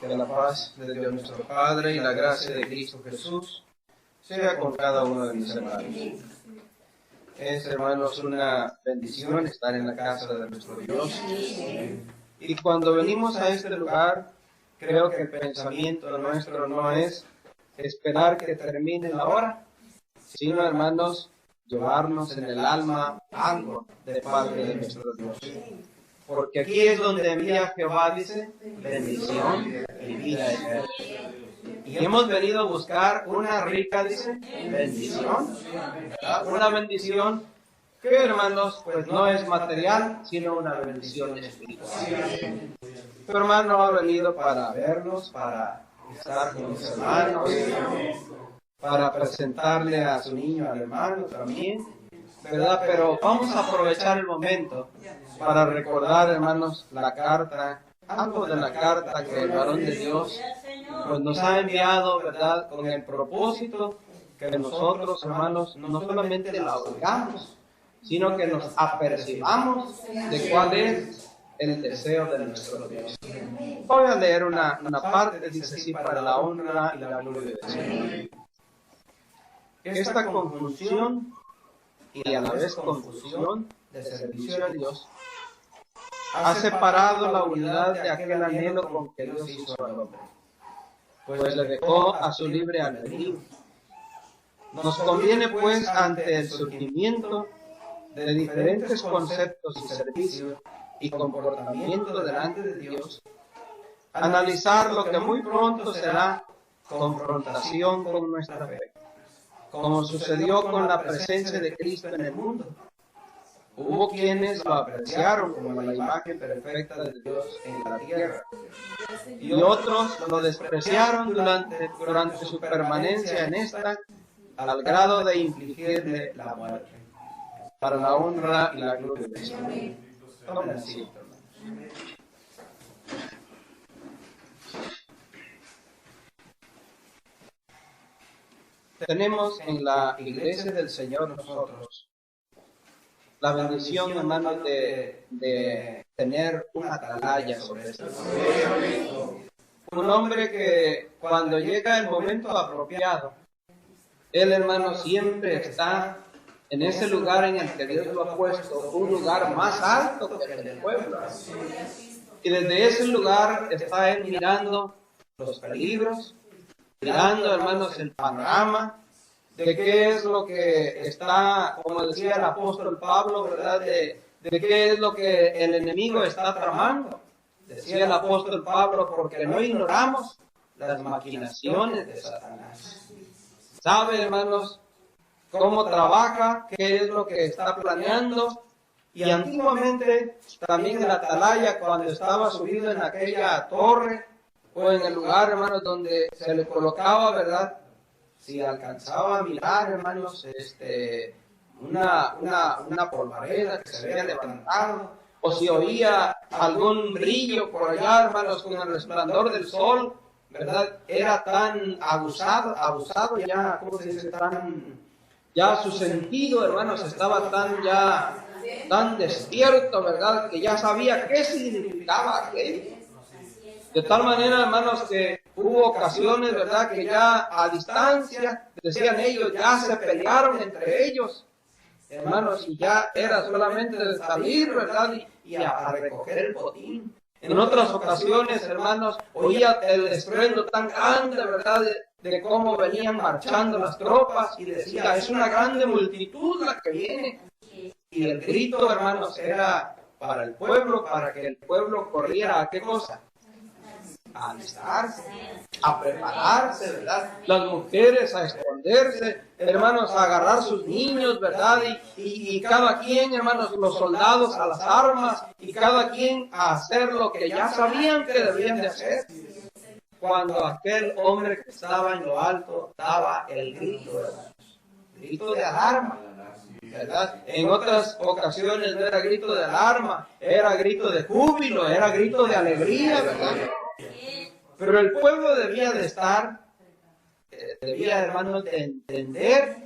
Que la paz de Dios nuestro Padre y la gracia de Cristo Jesús sea con cada uno de mis hermanos. Es, hermanos, una bendición estar en la casa de nuestro Dios. Y cuando venimos a este lugar, creo que el pensamiento nuestro no es esperar que termine la hora, sino, hermanos, llevarnos en el alma algo de parte de nuestro Dios. Porque aquí es donde envía Jehová, dice, bendición y vida eterna. Y hemos venido a buscar una rica, dice, bendición. ¿Verdad? Una bendición que, hermanos, pues no es material, sino una bendición espiritual. Tu hermano ha venido para vernos, para estar con los hermanos, para presentarle a su niño al hermano también, ¿verdad? Pero vamos a aprovechar el momento para recordar, hermanos, la carta, algo de la carta que el varón de Dios pues nos ha enviado, ¿verdad? Con el propósito que nosotros, hermanos, no solamente la oigamos, sino que nos apercibamos de cuál es el deseo de nuestro Dios. Voy a leer una parte, dice así, para la honra y la gloria del Señor. Esta conjunción y a la vez confusión de servicio a Dios ha separado la unidad de aquel anhelo con que Dios hizo al hombre, pues le dejó a su libre albedrío. Nos conviene, pues, ante el surgimiento de diferentes conceptos y servicios y comportamiento delante de Dios, analizar lo que muy pronto será confrontación con nuestra fe, como sucedió con la presencia de Cristo en el mundo. Hubo quienes lo apreciaron como la imagen perfecta de Dios en la tierra, y otros lo despreciaron durante su permanencia en esta, al grado de infligirle la muerte, para la honra y la gloria de Dios. Tomen asiento, hermanos. Tenemos en la iglesia del Señor nosotros la bendición, hermanos, de tener una atalaya sobre esta tierra. Un hombre que cuando llega el momento apropiado, él, hermano, siempre está en ese lugar en el que Dios lo ha puesto, un lugar más alto que el del pueblo. Y desde ese lugar está él mirando los peligros, mirando, hermanos, el panorama de qué es lo que está, como decía el apóstol Pablo, ¿verdad? De qué es lo que el enemigo está tramando. Decía el apóstol Pablo, porque no ignoramos las maquinaciones de Satanás. ¿Sabe, hermanos, cómo trabaja? ¿Qué es lo que está planeando? Y antiguamente, también en la atalaya, cuando estaba subido en aquella torre, o en el lugar, hermanos, donde se le colocaba, ¿verdad? Si alcanzaba a mirar, hermanos, una polvareda que se había levantado, o si oía algún brillo por allá, hermanos, con el resplandor del sol, ¿verdad? Era tan abusado ya, ¿cómo se dice? Ya su sentido, hermanos, estaba tan despierto, ¿verdad? Que ya sabía qué significaba aquello. De tal manera, hermanos, que hubo ocasiones, ¿verdad?, que ya a distancia, decían ellos, ya se pelearon entre ellos, hermanos, y ya era solamente de salir, ¿verdad?, y a recoger el botín. En otras ocasiones, hermanos, oía el estruendo tan grande, ¿verdad?, de cómo venían marchando las tropas, y decía, es una grande multitud la que viene. Y el grito, hermanos, era para el pueblo, para que el pueblo corriera ¿a qué cosa? A alistarse, a prepararse, ¿verdad? Las mujeres a esconderse, hermanos, a agarrar sus niños, ¿verdad? Y cada quien, hermanos, los soldados a las armas, y cada quien a hacer lo que ya sabían que debían de hacer. Cuando aquel hombre que estaba en lo alto daba el grito, hermanos, grito de alarma, ¿verdad? En otras ocasiones no era grito de alarma, era grito de júbilo, era grito de alegría, ¿verdad? Pero el pueblo debía de estar, hermanos, de entender,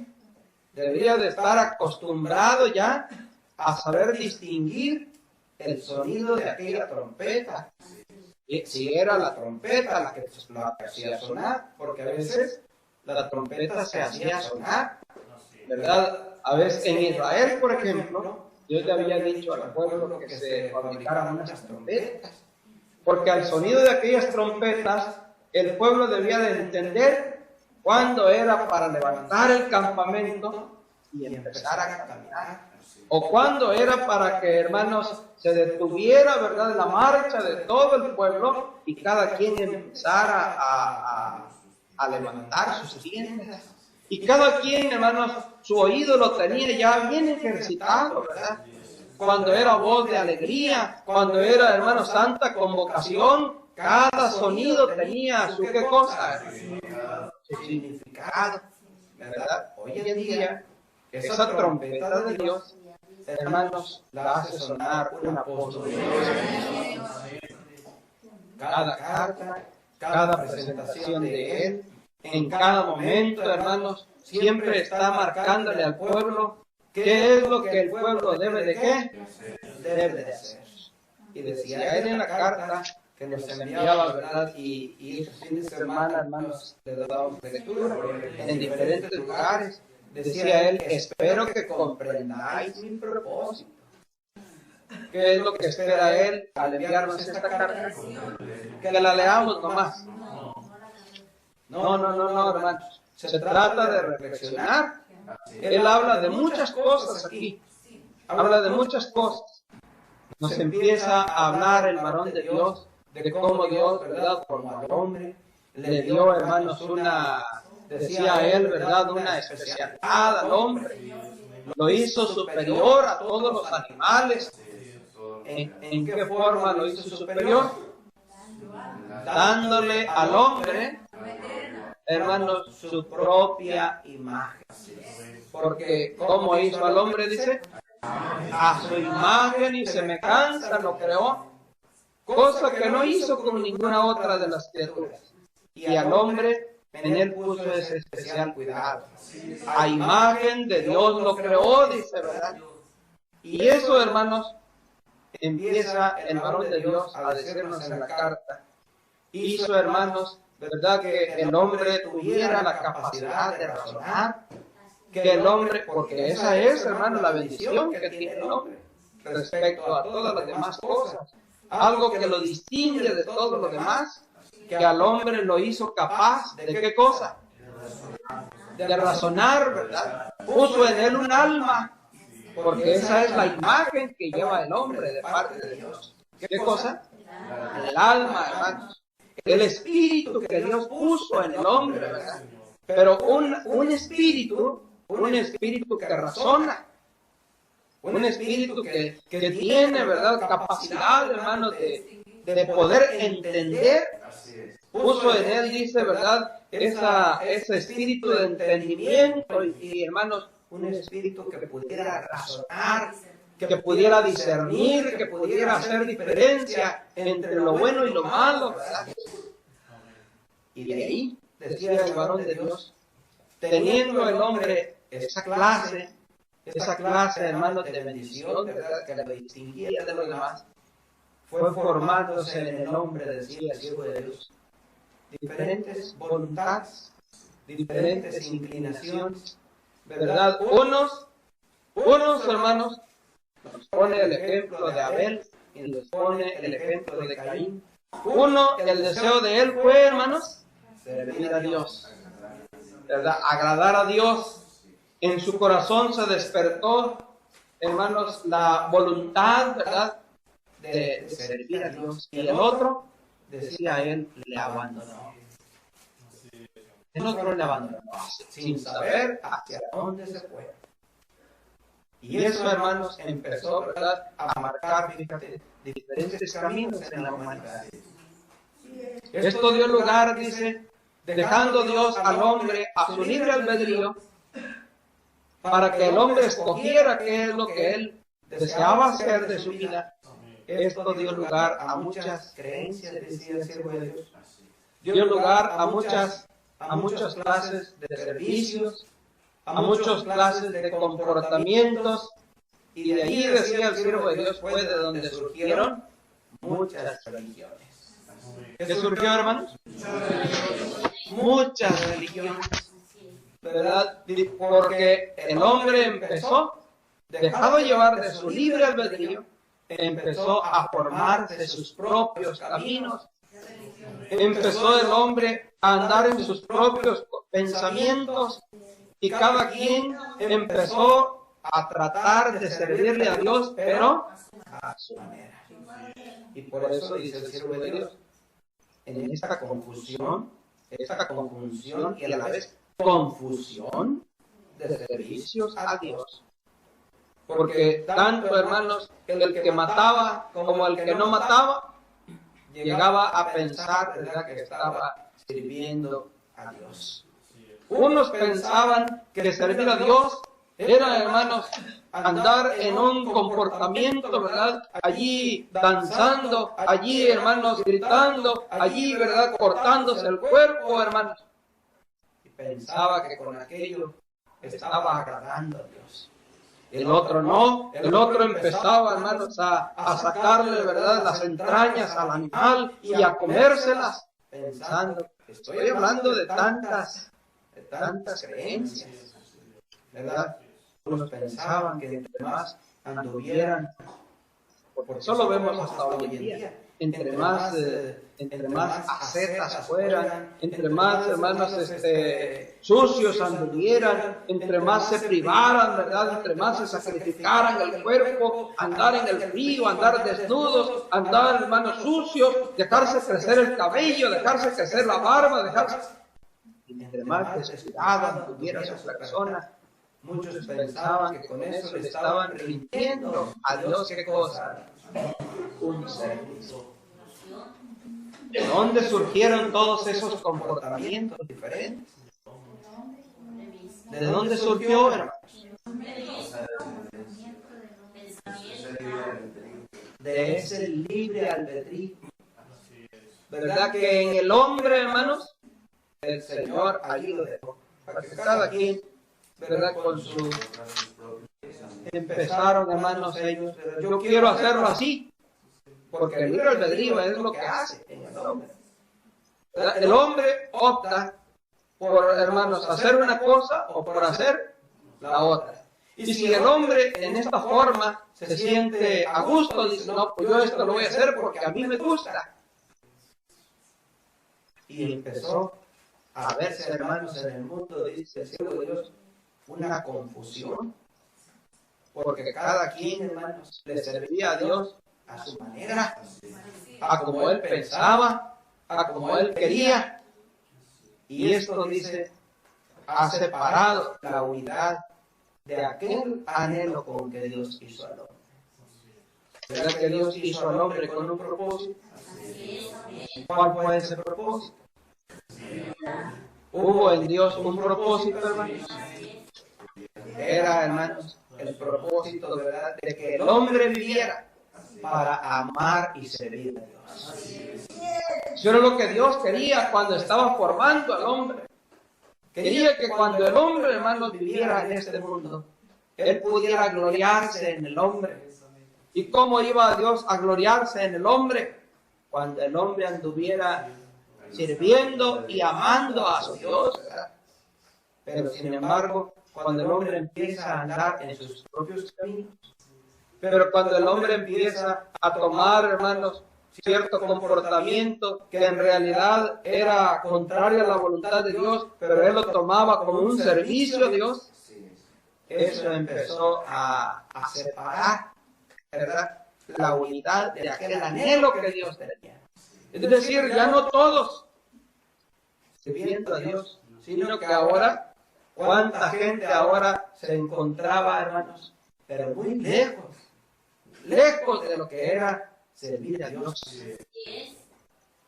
debía de estar acostumbrado ya a saber distinguir el sonido de aquella trompeta, si era la trompeta la que hacía sonar, porque a veces la trompeta se hacía sonar, ¿verdad? A veces en Israel, por ejemplo, Dios le había dicho al pueblo que se fabricaran unas trompetas, porque al sonido de aquellas trompetas, el pueblo debía de entender cuándo era para levantar el campamento y empezar a caminar, o cuándo era para que, hermanos, se detuviera, ¿verdad?, la marcha de todo el pueblo y cada quien empezara a levantar sus tiendas. Y cada quien, hermanos, su oído lo tenía ya bien ejercitado, ¿verdad? Cuando era voz de alegría, cuando era, hermano, santa convocación, cada sonido tenía su, ¿qué cosa? Su significado, ¿verdad? Hoy en día, esa trompeta de Dios, hermanos, la hace sonar un apóstol de Dios. Cada carta, cada presentación de Él, en cada momento, hermanos, siempre está marcándole al pueblo qué es lo que el pueblo debe de qué, debe de hacer. Y decía Él en la carta que nos enviaba, ¿verdad? Y estos fines de semana, hermanos, le dábamos lectura en diferentes lugares. Decía Él, espero que comprendáis mi propósito. ¿Qué es lo que espera Él al enviarnos esta carta? Que la leamos nomás. No, hermanos. Se trata de reflexionar. Él habla de muchas cosas aquí. Habla de muchas cosas. Nos empieza a hablar el varón de Dios, de cómo Dios, ¿verdad?, formó al hombre. Le dio, hermanos, decía Él, ¿verdad?, una especialidad al hombre. Lo hizo superior a todos los animales. ¿En qué forma lo hizo superior? Dándole al hombre, hermanos, su propia imagen. Porque, ¿cómo hizo al hombre? Dice, a su imagen y semejanza lo creó, cosa que no hizo con ninguna otra de las criaturas. Y al hombre, en él puso ese especial cuidado. A imagen de Dios lo creó, dice, ¿verdad? Y eso, hermanos, empieza el varón de Dios a decirnos en la carta. Hizo, hermanos, ¿verdad?, que el hombre tuviera la capacidad de razonar, que el hombre, porque esa es, hermano, la bendición que tiene el hombre respecto a todas las demás cosas. Algo que lo distingue de todo lo demás, que al hombre lo hizo capaz de ¿qué cosa? De razonar, ¿verdad? Puso en él un alma, porque esa es la imagen que lleva el hombre de parte de Dios. ¿Qué cosa? El alma, hermanos. El espíritu que Dios puso en el hombre, ¿verdad? Pero un espíritu que razona, un espíritu que tiene, ¿verdad?, capacidad, hermanos, de poder entender. Puso en él, dice, ¿verdad?, ese espíritu de entendimiento y, hermanos, un espíritu que pudiera razonar, que pudiera discernir, que pudiera hacer diferencia entre lo bueno y lo malo, ¿verdad? Y de ahí, decía el varón de Dios, teniendo el hombre esa clase, hermanos, de bendición, ¿verdad?, que lo distinguía de los demás, fue formándose en el hombre, decía el siervo de Dios, diferentes voluntades, diferentes inclinaciones, ¿verdad? Unos, hermanos, nos pone el ejemplo de Abel y nos pone el ejemplo de Caín. Uno, el deseo de él fue, hermanos, servir a Dios, ¿verdad?, agradar a Dios. En su corazón se despertó, hermanos, la voluntad, ¿verdad?, de servir a Dios. Y el otro, decía él, le abandonó. El otro le abandonó sin saber hacia dónde se fue. Y eso, hermanos, empezó, ¿verdad?, a marcar, fíjate, diferentes caminos en la humanidad. Esto dio lugar, dice, dejando Dios al hombre a su libre albedrío, para que el hombre escogiera qué es lo que él deseaba hacer de su vida. Esto dio lugar a muchas creencias, decía el siervo de Dios. Dio lugar a muchas clases de servicios, a muchas clases de comportamientos, y de ahí, decía el siervo de Dios, fue de donde surgieron muchas religiones. ¿Qué surgió, hermanos? Muchas religiones, ¿verdad? Porque el hombre empezó, dejado llevar de su libre albedrío, empezó a formarse sus propios caminos. Empezó el hombre a andar en sus propios pensamientos y cada quien empezó a tratar de servirle a Dios, pero a su manera. Y por eso dice el siervo de Dios, en esta confusión y a la vez confusión de servicios a Dios. Porque tanto, hermanos, el que mataba como el que no mataba, llegaba a pensar, ¿verdad?, que estaba sirviendo a Dios. Unos pensaban que servir a Dios era, hermanos, andar en un comportamiento, ¿verdad?, allí danzando, allí, hermanos, gritando, allí, ¿verdad?, cortándose el cuerpo, hermanos. Y pensaba que con aquello estaba agradando a Dios. El otro no, el otro empezaba, hermanos, a sacarle, ¿verdad?, las entrañas al animal y a comérselas, pensando, estoy hablando de tantas creencias, ¿verdad? Unos pensaban que entre más anduvieran, porque eso lo vemos hasta hoy en día, entre más ascetas fueran, entre más, hermanos, sucios anduvieran, entre más se privaran, ¿verdad?, entre más se sacrificaran el cuerpo, andar en el frío, andar desnudos, andar, hermanos, sucios, dejarse crecer el cabello, dejarse crecer la barba, entre más descuidado anduviera su persona. Muchos pensaban que con eso le estaban rindiendo a Dios, ¿qué cosa? Un servicio. ¿De dónde surgieron todos esos comportamientos diferentes? ¿De dónde surgió, hermanos? De ese libre albedrío. ¿Verdad que en el hombre, hermanos, el Señor allí lo dejó? Para que cada quien, ¿verdad?, con su... Empezaron, hermanos, ellos, yo quiero hacerlo así, porque el libre albedrío es lo que hace en el hombre. El hombre opta por, hermanos, hacer una cosa o por hacer la otra. Y si el hombre en esta forma se siente a gusto, dice, no, pues yo esto lo voy a hacer porque a mí me gusta. Y empezó a verse, hermanos, en el mundo, dice el siervo de Dios, una confusión. Porque cada quien, hermanos, le servía a Dios a su manera, a como él pensaba, a como él quería. Y esto, dice, ha separado la unidad de aquel anhelo con que Dios hizo al hombre. ¿Verdad que Dios hizo al hombre con un propósito? ¿Cuál fue ese propósito? ¿Hubo en Dios un propósito, hermanos? Era, hermanos, el propósito, ¿verdad?, de que el hombre viviera para amar y servir a Dios. Eso era lo que Dios quería cuando estaba formando al hombre. Quería que cuando el hombre, hermanos, viviera en este mundo, él pudiera gloriarse en el hombre. ¿Y cómo iba Dios a gloriarse en el hombre? Cuando el hombre anduviera sirviendo y amando a su Dios, ¿verdad? Pero sin embargo, cuando el hombre empieza a andar en sus propios caminos, pero cuando el hombre empieza a tomar, hermanos, cierto comportamiento que en realidad era contrario a la voluntad de Dios, pero él lo tomaba como un servicio a Dios, eso empezó a separar, ¿verdad?, la unidad de aquel anhelo que Dios tenía. Es decir, ya no todos sirviendo a Dios, sino que ahora, ¿cuánta gente ahora se encontraba, hermanos, pero muy lejos de lo que era servir a Dios?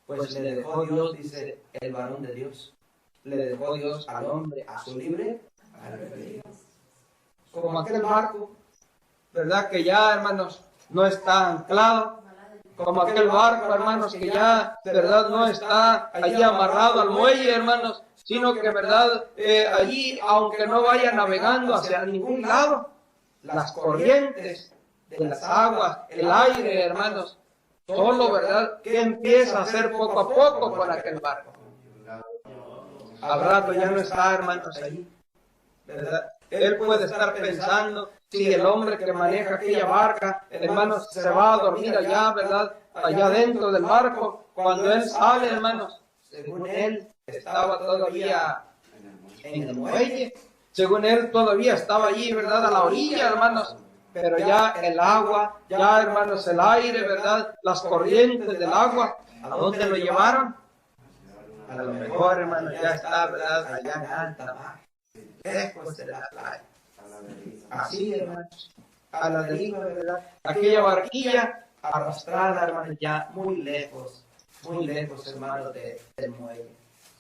Pues le dejó Dios, dice el varón de Dios, le dejó Dios al hombre a su libre albedrío. Como aquel barco, ¿verdad?, que ya, hermanos, no está anclado. Como aquel barco, hermanos, que ya, ¿verdad?, no está allí amarrado al muelle, hermanos, sino que, ¿verdad?, allí, aunque no vaya navegando hacia ningún lado, las corrientes de las aguas, el aire, hermanos, Solo, ¿verdad? ¿Qué empieza a hacer poco a poco con aquel barco? Al rato ya no está, hermanos, allí, ¿verdad? Él puede estar pensando, si el hombre que maneja aquella barca, hermanos, se va a dormir allá, ¿verdad? Allá dentro del barco, cuando él sale, hermanos, según él, estaba todavía en el muelle, según él todavía estaba allí, ¿verdad? A la orilla, hermanos, pero ya el agua, ya, hermanos, el aire, ¿verdad? Las corrientes del agua, ¿a dónde lo llevaron? A lo mejor, hermanos, ya está, ¿verdad? Allá en alta mar, lejos de la playa. Así, hermanos, a la deriva, ¿verdad? Aquella barquilla arrastrada, hermanos, ya muy lejos, hermanos, del muelle.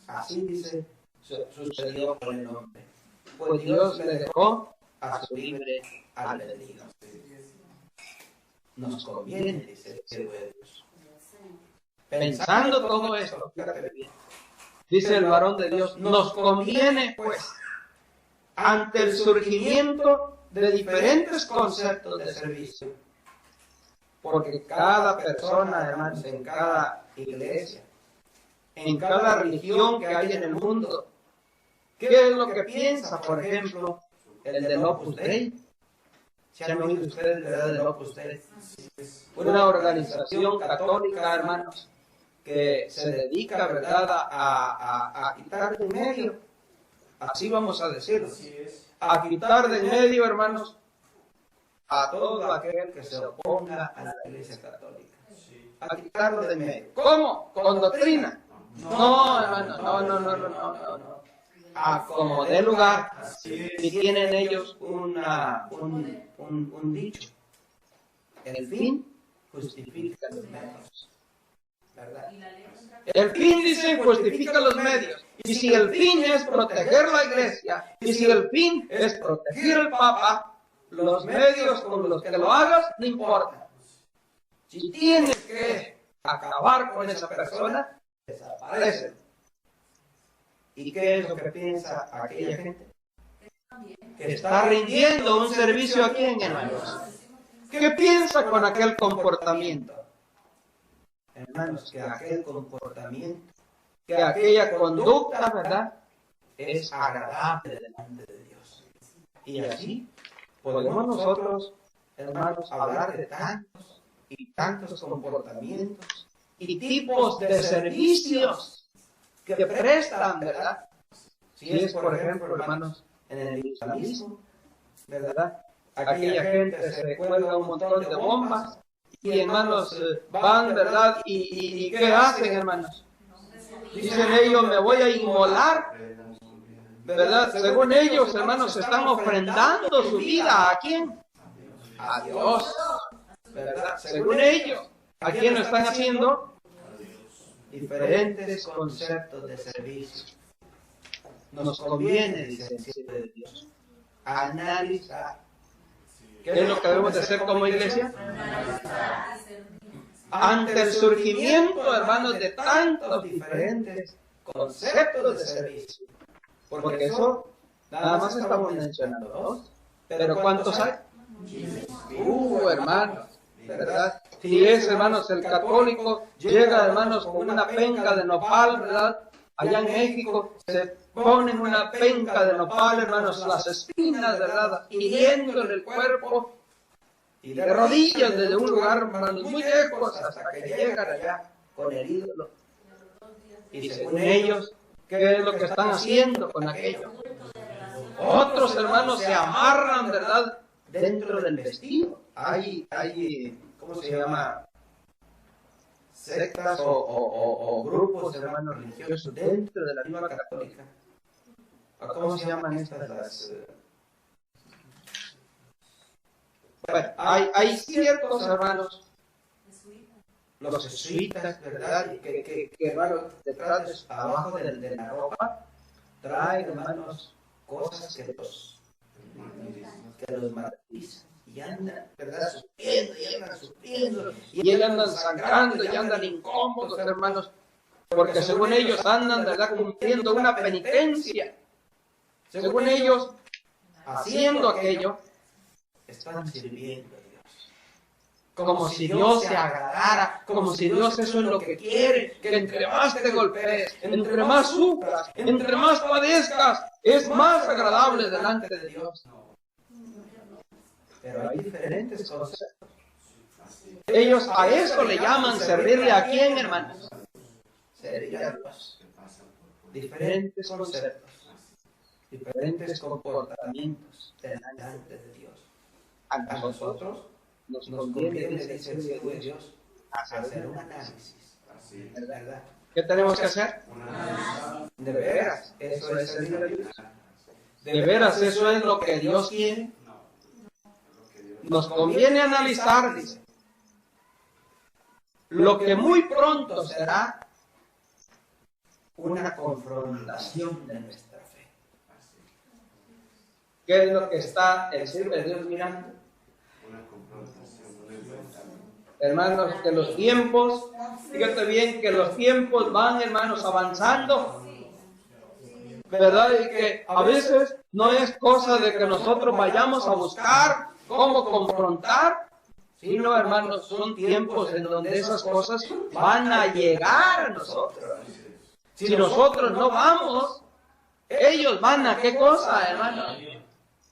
Así dice, sucedió con el hombre. Pues Dios le dejó a su libre albedrío. Nos conviene, dice el siervo de Dios. Pensando todo esto, fíjate bien, dice el varón de Dios, nos conviene, pues, ante el surgimiento de diferentes conceptos de servicio. Porque cada persona, hermanos, en cada iglesia, en cada religión que hay en el mundo, ¿qué es lo que piensa? Por ejemplo, el del Opus Dei. ¿Se han oído ustedes, verdad, del Opus Dei? Una organización católica, hermanos, que se dedica, ¿verdad?, a quitar de en medio, así vamos a decirlo, a quitar de en medio, hermanos, a todo aquel que se oponga a la Iglesia Católica. A quitarlo de en medio. ¿Cómo? ¿Con doctrina? No, hermano, no. A como dé lugar. Y tienen ellos un dicho. El fin justifica los medios. ¿Verdad? El fin, dicen, justifica los medios. Y si el fin es proteger la Iglesia, y si el fin es proteger al Papa, los medios con los que lo hagas no importa. Si tienes que acabar con esa persona, desaparece. ¿Y qué es lo que piensa aquella gente? Que está rindiendo un servicio a quién, hermanos. ¿Qué piensa con aquel comportamiento? Hermanos, que aquel comportamiento, que aquella conducta, ¿verdad?, es agradable delante de Dios. Y así podemos nosotros, hermanos, hablar de tantos y tantos comportamientos y tipos de servicios que prestan, ¿verdad? Si es, por ejemplo, hermanos, en el islamismo, ¿verdad? Aquella gente se cuelga un montón de bombas y, hermanos, van, ¿verdad? ¿Y qué hacen, hermanos? Dicen ellos, me voy a inmolar, ¿verdad? Según ellos, hermanos, están ofrendando su vida. ¿A quién? A Dios, ¿verdad? Según ellos, ¿a quién lo están haciendo? Diferentes conceptos de servicio. Nos conviene, dice el siervo de Dios, analizar. ¿Qué es lo que debemos de hacer como iglesia? Ante el surgimiento, hermanos, de tantos diferentes conceptos de servicio. Porque eso, nada más estamos mencionando dos. Pero ¿cuántos hay? Hermanos, ¿verdad? Si es, hermanos, el católico, llega, hermanos, con una penca de nopal, ¿verdad? Allá en México se ponen una penca de nopal, hermanos, las espinas, ¿verdad?, hiriéndole el cuerpo, y de rodillas desde un lugar, hermanos, muy lejos, hasta que llegan allá con el ídolo. Y según ellos, ¿qué es lo que están haciendo con aquello? Otros, hermanos, se amarran, ¿verdad?, dentro del vestido. Hay, ¿cómo se llama?, sectas o grupos, hermanos, religiosos dentro de la misma católica. ¿Cómo se llaman estas? Bueno, hay ciertos hermanos, los jesuitas, ¿verdad?, que hermanos, detrás, abajo de la ropa, traen, hermanos, cosas que los martirizan. Y andan, ¿verdad?, sufriendo, y andan sangrando, y andan incómodos, hermanos, porque según ellos andan, ¿verdad?, cumpliendo una penitencia. Según ellos, haciendo aquello, están sirviendo a Dios. como si Dios se agradara, como si Dios eso es lo que quiere, que entre más te golpees, entre más sufras, entre más padezcas, es más agradable delante de Dios. Pero hay diferentes conceptos. Ellos a eso le llaman servirle a quién, hermanos. Servir a Dios. Diferentes conceptos, diferentes comportamientos delante de Dios. A nosotros nos conviene, dice el siervo de Dios, hacer un análisis. ¿Verdad? ¿Qué tenemos que hacer? De veras, eso es servir a Dios. De veras, eso es lo que Dios quiere. Nos conviene analizar, dice, lo que muy pronto será una confrontación de nuestra fe. ¿Qué es lo que está el siervo de Dios mirando? Una confrontación, una enfrentamiento. Hermanos, que los tiempos, fíjate bien que los tiempos van, hermanos, avanzando. ¿Verdad? Y que a veces no es cosa de que nosotros vayamos a buscar cómo confrontar, sino, hermanos, son tiempos en donde esas cosas van a llegar a nosotros. Si nosotros no vamos, ellos van a ¿qué cosa, hermano?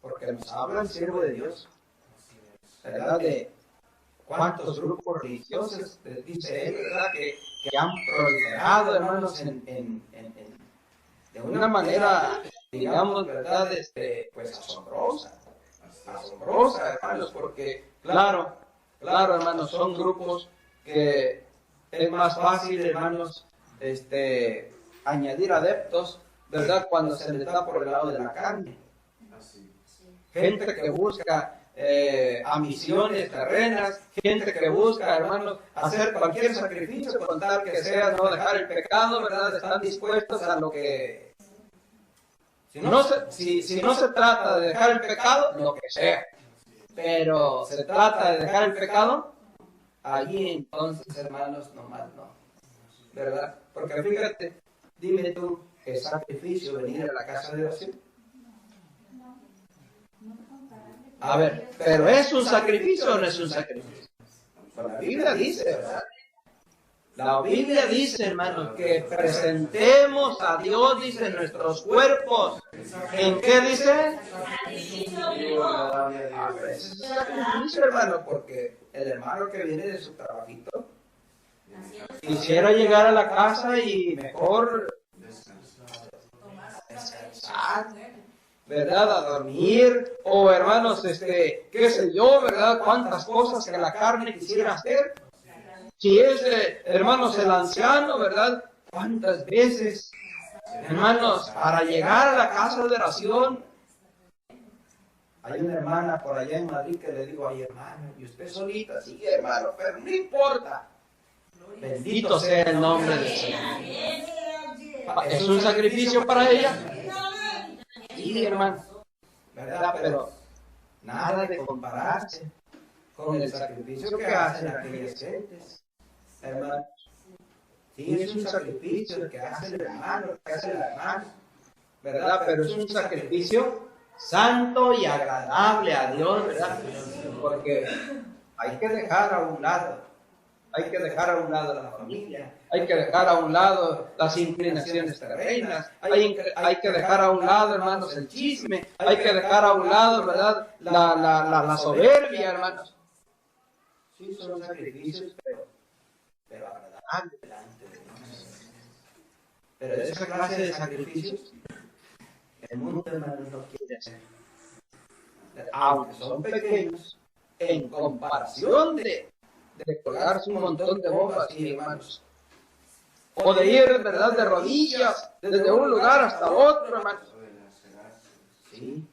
Porque nos habla el siervo de Dios, ¿verdad? De cuántos grupos religiosos, dice él, ¿verdad? Que han proliferado, hermanos, de una manera, digamos, ¿verdad? Pues asombrosa, hermanos, porque, claro, hermanos, son grupos que es más fácil, hermanos, añadir adeptos, ¿verdad? Cuando se le está por el lado de la carne. Gente que busca ambiciones terrenas, gente que busca, hermanos, hacer cualquier sacrificio con tal que sea no dejar el pecado, ¿verdad? Están dispuestos a lo que... Si no se trata de dejar el pecado, lo que sea. Pero se trata de dejar el pecado, allí entonces, hermanos, nomás no. ¿Verdad? Porque fíjate, dime tú, ¿es sacrificio venir a la casa de oración? A ver, ¿pero es un sacrificio o no es un sacrificio? Pues la Biblia dice, ¿verdad? La Biblia dice, hermanos, que presentemos a Dios, dice, nuestros cuerpos. ¿En qué dice? A veces es sacrificio, hermano, porque el hermano que viene de su trabajito quisiera llegar a la casa y mejor descansar, ¿verdad? A dormir, o hermanos, qué sé yo, ¿verdad? Cuántas cosas que la carne quisiera hacer. Si es, hermanos, el anciano, ¿verdad? ¿Cuántas veces, hermanos, para llegar a la casa de oración? Hay una hermana por allá en Madrid que le digo, ay, hermano, ¿y usted solita? Sí, hermano, pero no importa. Bendito sea el nombre del Señor. ¿Es un sacrificio para ella? Sí, hermano, ¿verdad? Pero nada de compararse con el sacrificio que hacen aquellas gentes, hermanos. Sí, es un sacrificio el que hace el hermano, el que hace la hermana, ¿verdad? Pero es un sacrificio santo y agradable a Dios, ¿verdad? Porque hay que dejar a un lado. Hay que dejar a un lado la familia, hay que dejar a un lado las inclinaciones terrenas, hay que dejar a un lado, hermanos, el chisme, hay que dejar a un lado, ¿verdad? La soberbia, hermanos. Sí, son sacrificios, pero agradables delante de Dios. Pero esa clase de sacrificios, el mundo, hermanos, no quiere hacer. Aunque son pequeños, en comparación de colgarse un montón de bombas, sí, hermanos. O de ir, ¿verdad?, de rodillas, desde un lugar hasta otro, hermanos. Sí,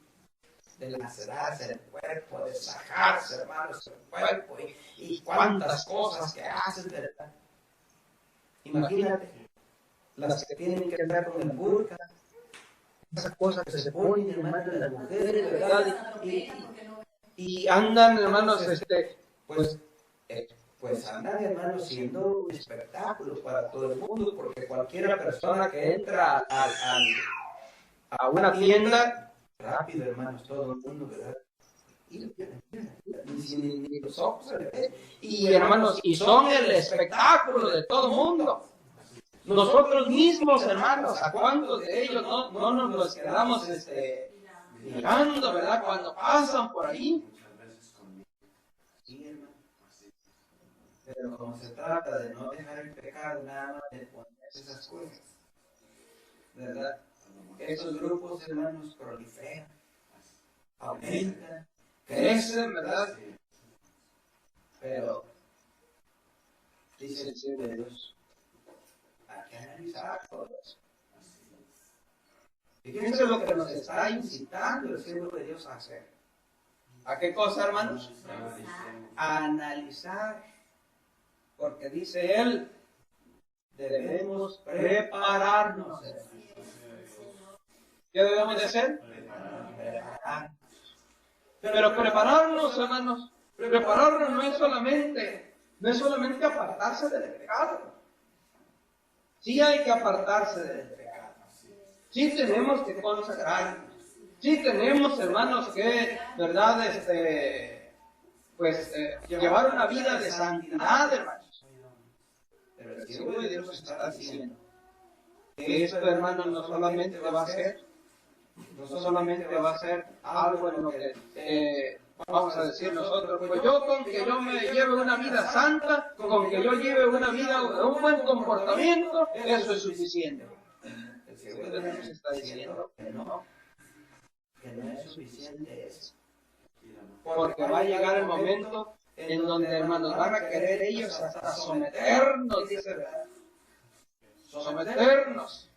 de lacerarse el cuerpo, de sacarse, hermanos, el cuerpo, y cuántas cosas que hacen, ¿verdad? Imagínate, las que tienen que andar con el burka, esas cosas que se ponen, hermanos, las mujeres, ¿verdad? Y andan, hermanos, pues andan, hermanos, siendo un espectáculo para todo el mundo, porque cualquier persona que entra a una tienda, rápido, hermanos, todo el mundo, ¿verdad? Ni los ojos se le ven. Y hermanos, y son el espectáculo de todo mundo. Nosotros mismos, hermanos, ¿a cuántos de ellos no nos los quedamos mirando, verdad? Cuando pasan por ahí. Sí, hermano. Pero como se trata de no dejar el pecado, nada más de ponerse esas cosas, ¿verdad? Esos grupos, hermanos, proliferan, aumentan, crecen, ¿verdad? Pero, dice el Señor de Dios, hay que analizar todo eso. Fíjense lo que nos está incitando el Señor de Dios a hacer. ¿A qué cosa, hermanos? A analizar. Porque dice Él, debemos prepararnos. ¿Qué debemos de hacer? Prepararnos. Pero prepararnos, hermanos, prepararnos no es solamente apartarse del pecado. Sí hay que apartarse del pecado. Sí tenemos que consagrarnos. Sí tenemos, hermanos, que, ¿verdad? Llevar una vida de santidad, hermanos. Pero el Señor de Dios está diciendo que esto, hermanos, no solamente va a ser algo en lo que vamos a decir nosotros, pues yo con que yo me lleve una vida santa, con que yo lleve una vida, un buen comportamiento, eso es suficiente. El Señor de Dios está diciendo que no es suficiente eso. Porque va a llegar el momento en donde, hermanos, van a querer ellos hasta someternos, dice, ¿verdad? Someternos.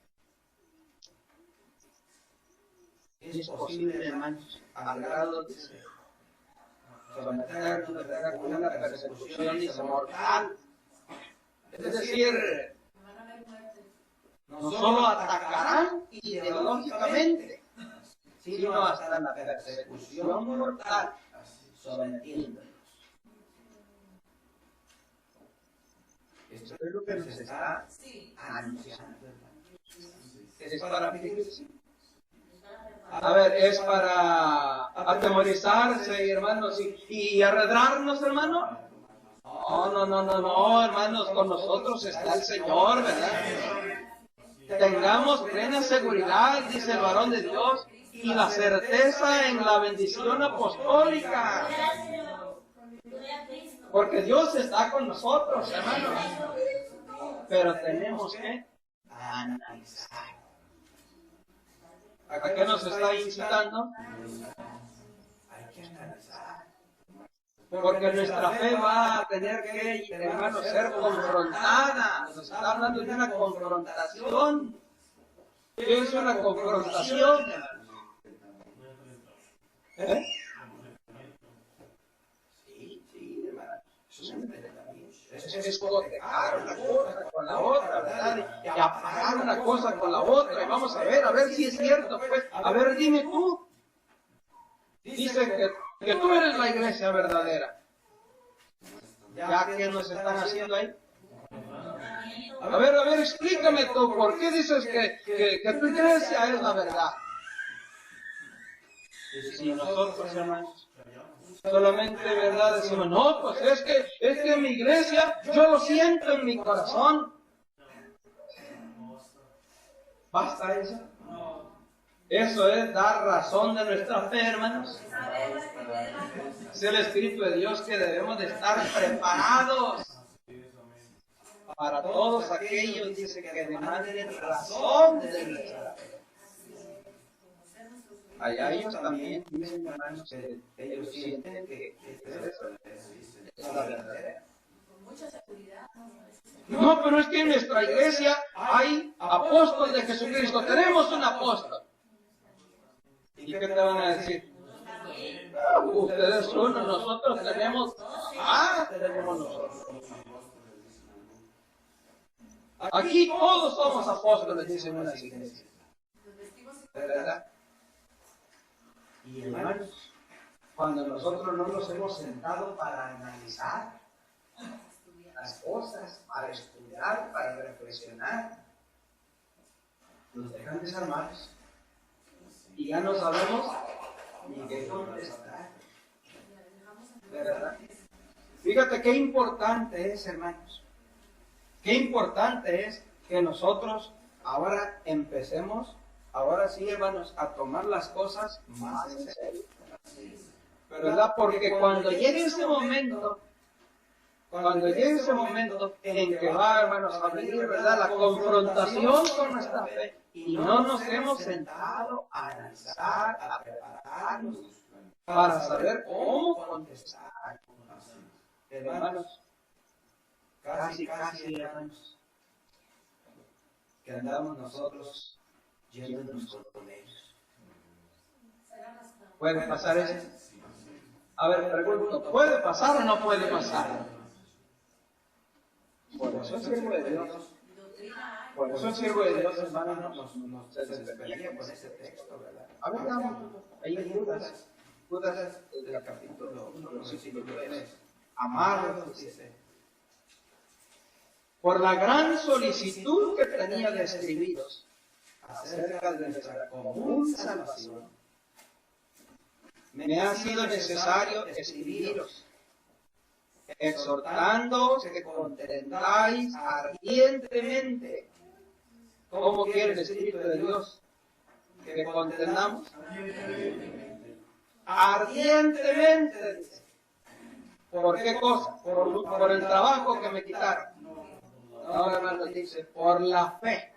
Es posible, hermanos, al grado de someternos, ¿verdad? Con una persecución mortal. Es decir, no solo atacarán ideológicamente, sino hasta la persecución mortal, sometiéndonos. Esto es lo que nos está anunciando. Es para fíjense. A ver, es para atemorizarse, hermanos, y arredrarnos, hermano. No, hermanos, con nosotros está el Señor, ¿verdad? Tengamos plena seguridad, dice el varón de Dios, y la certeza en la bendición apostólica. Porque Dios está con nosotros, hermanos. Pero tenemos que analizar. ¿A qué nos está incitando? Hay que analizar. Porque nuestra fe va a tener que, hermanos, ser confrontada. Nos está hablando de una confrontación. ¿Qué es una confrontación? ¿Eh? Sí, hermano. Eso es cotejar una cosa con la otra, ¿verdad? Y apagar una cosa con la otra. Y vamos a ver si es cierto. Pues, a ver, dime tú. Dice que tú eres la iglesia verdadera. ¿Ya qué nos están haciendo ahí? A ver, explícame tú, ¿por qué dices que tu iglesia es la verdad? Si nosotros, hermanos, solamente verdad decimos, no, pues es que mi iglesia, yo lo siento en mi corazón. ¿Basta eso? Eso es dar razón de nuestra fe, hermanos. Es el Espíritu de Dios que debemos de estar preparados para todos aquellos, dice, que demanden razón de nuestra fe. Allá ellos también dicen, hermanos, que ellos sienten que es la verdadera. No, pero es que en nuestra iglesia hay apóstol de Jesucristo. Tenemos un apóstol. ¿Y qué te van a decir? Ustedes uno, nosotros tenemos. Tenemos nosotros. Aquí todos somos apóstoles, dicen unas iglesias. ¿Verdad? Y hermanos, cuando nosotros no nos hemos sentado para analizar las cosas, para estudiar, para reflexionar, nos dejan desarmados y ya no sabemos ni qué contestar. ¿verdad? Fíjate qué importante es, hermanos. Qué importante es que nosotros ahora empecemos, ahora sí, hermanos, a tomar las cosas más en serio. ¿Verdad? Porque cuando llegue ese momento, en que va, hermanos, a venir, ¿verdad?, la confrontación con nuestra fe, y no nos hemos sentado a analizar, a prepararnos para saber cómo contestar. Hermanos, casi, hermanos, que andamos nosotros yéndonos con ellos. ¿Puede pasar eso? A ver, pregunto, ¿puede pasar o no puede pasar? Por eso es siervo de Dios. Por eso es siervo de Dios, hermanos, nos despeña con ese texto, ¿verdad? A ver, ahí en Judas del capítulo 1, versículo 3. Amados, dice, por la gran solicitud que tenía de escribiros acerca de nuestra común salvación, me ha sido necesario escribiros, exhortándoos que contendáis ardientemente. ¿Cómo quiere el Espíritu de Dios que contendamos? Ardientemente, dice. ¿Por qué cosa? Por el trabajo que me quitaron. No, hermano, dice, por la fe.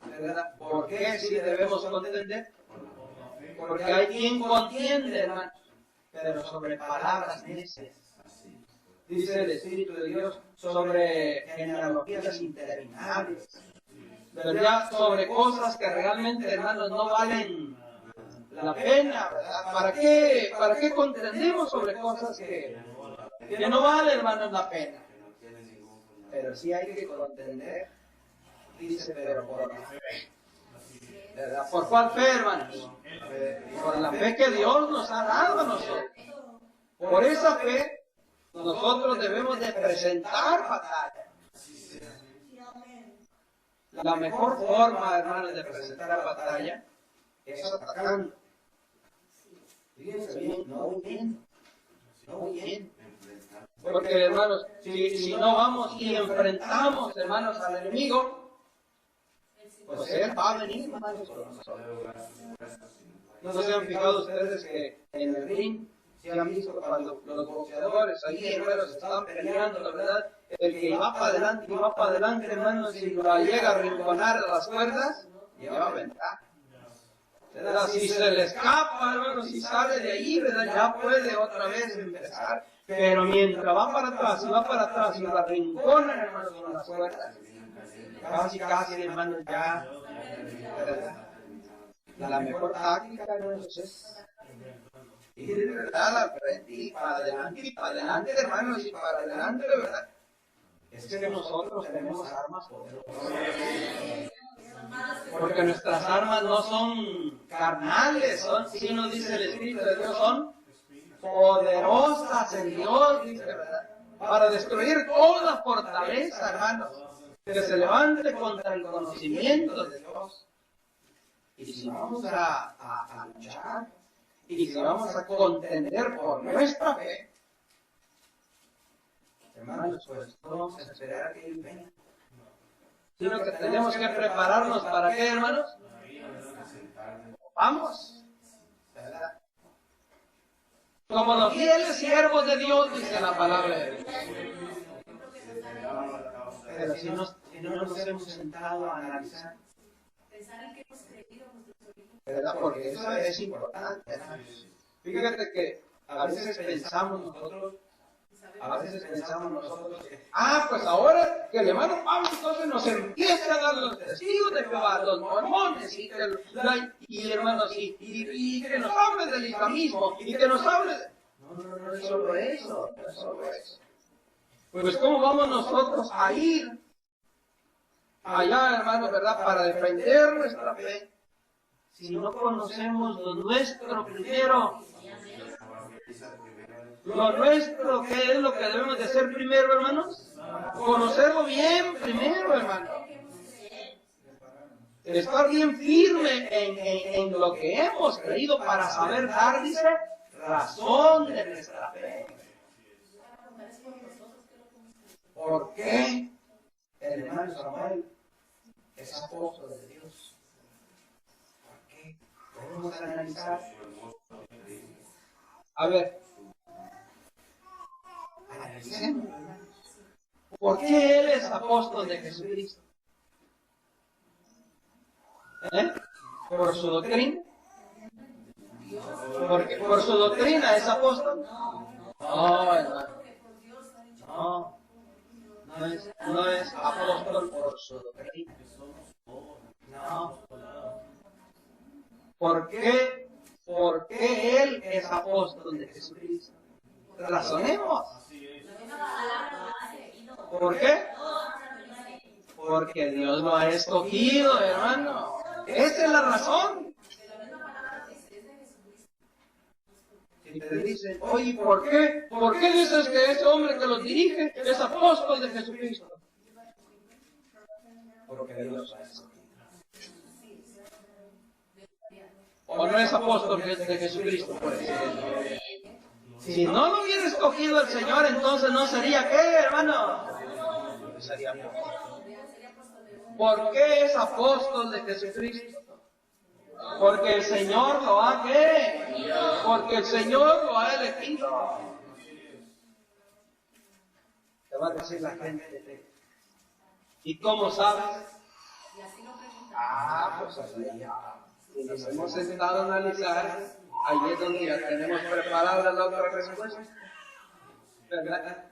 ¿Verdad? ¿Por qué si debemos contender? Porque hay quien contiende, hermano, pero sobre palabras necias. Dice el Espíritu de Dios sobre genealogías interminables. ¿Verdad? Sobre cosas que realmente, hermanos, no valen la pena, ¿verdad? ¿Para qué contendemos sobre cosas que no valen, hermanos, la pena? Pero sí hay que contender, dice, pero por la fe. ¿Verdad? ¿Por cuál fe, hermanos? Por la fe que Dios nos ha dado a nosotros. Por esa fe, nosotros debemos de presentar batalla. La mejor forma, hermanos, de presentar batalla es atacando. Fíjense bien, no huyendo. Porque, hermanos, si no vamos y enfrentamos, hermanos, al enemigo, pues él va a venir, hermanos, con nosotros. ¿No se han fijado ustedes que en el ring, si han visto cuando los boxeadores ahí, hermanos, están peleando, la verdad, el que va para adelante, hermanos, si lo llega a rinconar a las cuerdas, lleva ventaja. Si se le escapa, hermanos, si sale de ahí, ¿verdad?, ya puede otra vez empezar. Pero mientras va para atrás, y la rinconan, hermanos, con las cuerdas, casi, hermanos, ya, ¿verdad? La mejor táctica, hermanos, es ir de verdad al frente y para adelante, hermanos, y para adelante, de verdad. Es que nosotros tenemos armas poderosas. Porque nuestras armas no son carnales, sí nos dice el Espíritu de Dios, son poderosas en Dios, dice, ¿verdad? Para destruir toda fortaleza, hermanos, que se levante contra el conocimiento de Dios. Y si vamos a luchar, y si vamos a contender por nuestra fe, hermanos, pues no vamos a esperar a que Él venga. Sino que tenemos que prepararnos para qué, hermanos. Vamos, ¿verdad? Como los fieles siervos de Dios, dice la palabra de Dios. Pero si no nos hemos sentado a analizar, ¿verdad? Porque eso es importante, hermanos. Fíjate que a veces pensamos nosotros que, pues ahora que el hermano Pablo entonces nos empieza a dar los testigos de Jehová, los mormones, y hermanos, y que nos hable del islamismo, y que nos hable de... No es solo eso, Pues ¿cómo vamos nosotros a ir allá, hermanos, verdad, para defender nuestra fe, si no conocemos lo nuestro primero? Lo nuestro, ¿qué es lo que debemos de hacer primero, hermanos? Conocerlo bien primero, hermano. Estar bien firme en lo que hemos creído para saber dar, dice, razón de nuestra fe. ¿Por qué el hermano Samuel es apóstol de Dios? ¿Por qué? Podemos analizar. A ver, analicemos. ¿Por qué él es apóstol de Jesucristo? ¿Por su doctrina? Porque por su doctrina es apóstol. No, hermano. No es apóstol por su doctrina. No. ¿Por qué? Porque él es apóstol de Jesucristo. Razonemos. ¿Por qué? Porque Dios lo ha escogido, hermano. Esa es la razón. Y te dicen, oye, ¿por qué? ¿Por qué dices que ese hombre que los dirige es apóstol de Jesucristo? Porque Dios lo ha escogido. ¿O no es apóstol de Jesucristo? Por eso. Si no lo hubiera escogido el Señor, entonces no sería ¿qué, hermano? Sería apóstol. ¿Por qué es apóstol de Jesucristo? Porque el Señor lo ha ¿qué? Porque el Señor lo ha elegido. Te va a decir la gente. ¿Y cómo sabes? Pues así ya. Si nos hemos sentado a analizar, ahí es donde ya tenemos preparada la otra respuesta. ¿Verdad?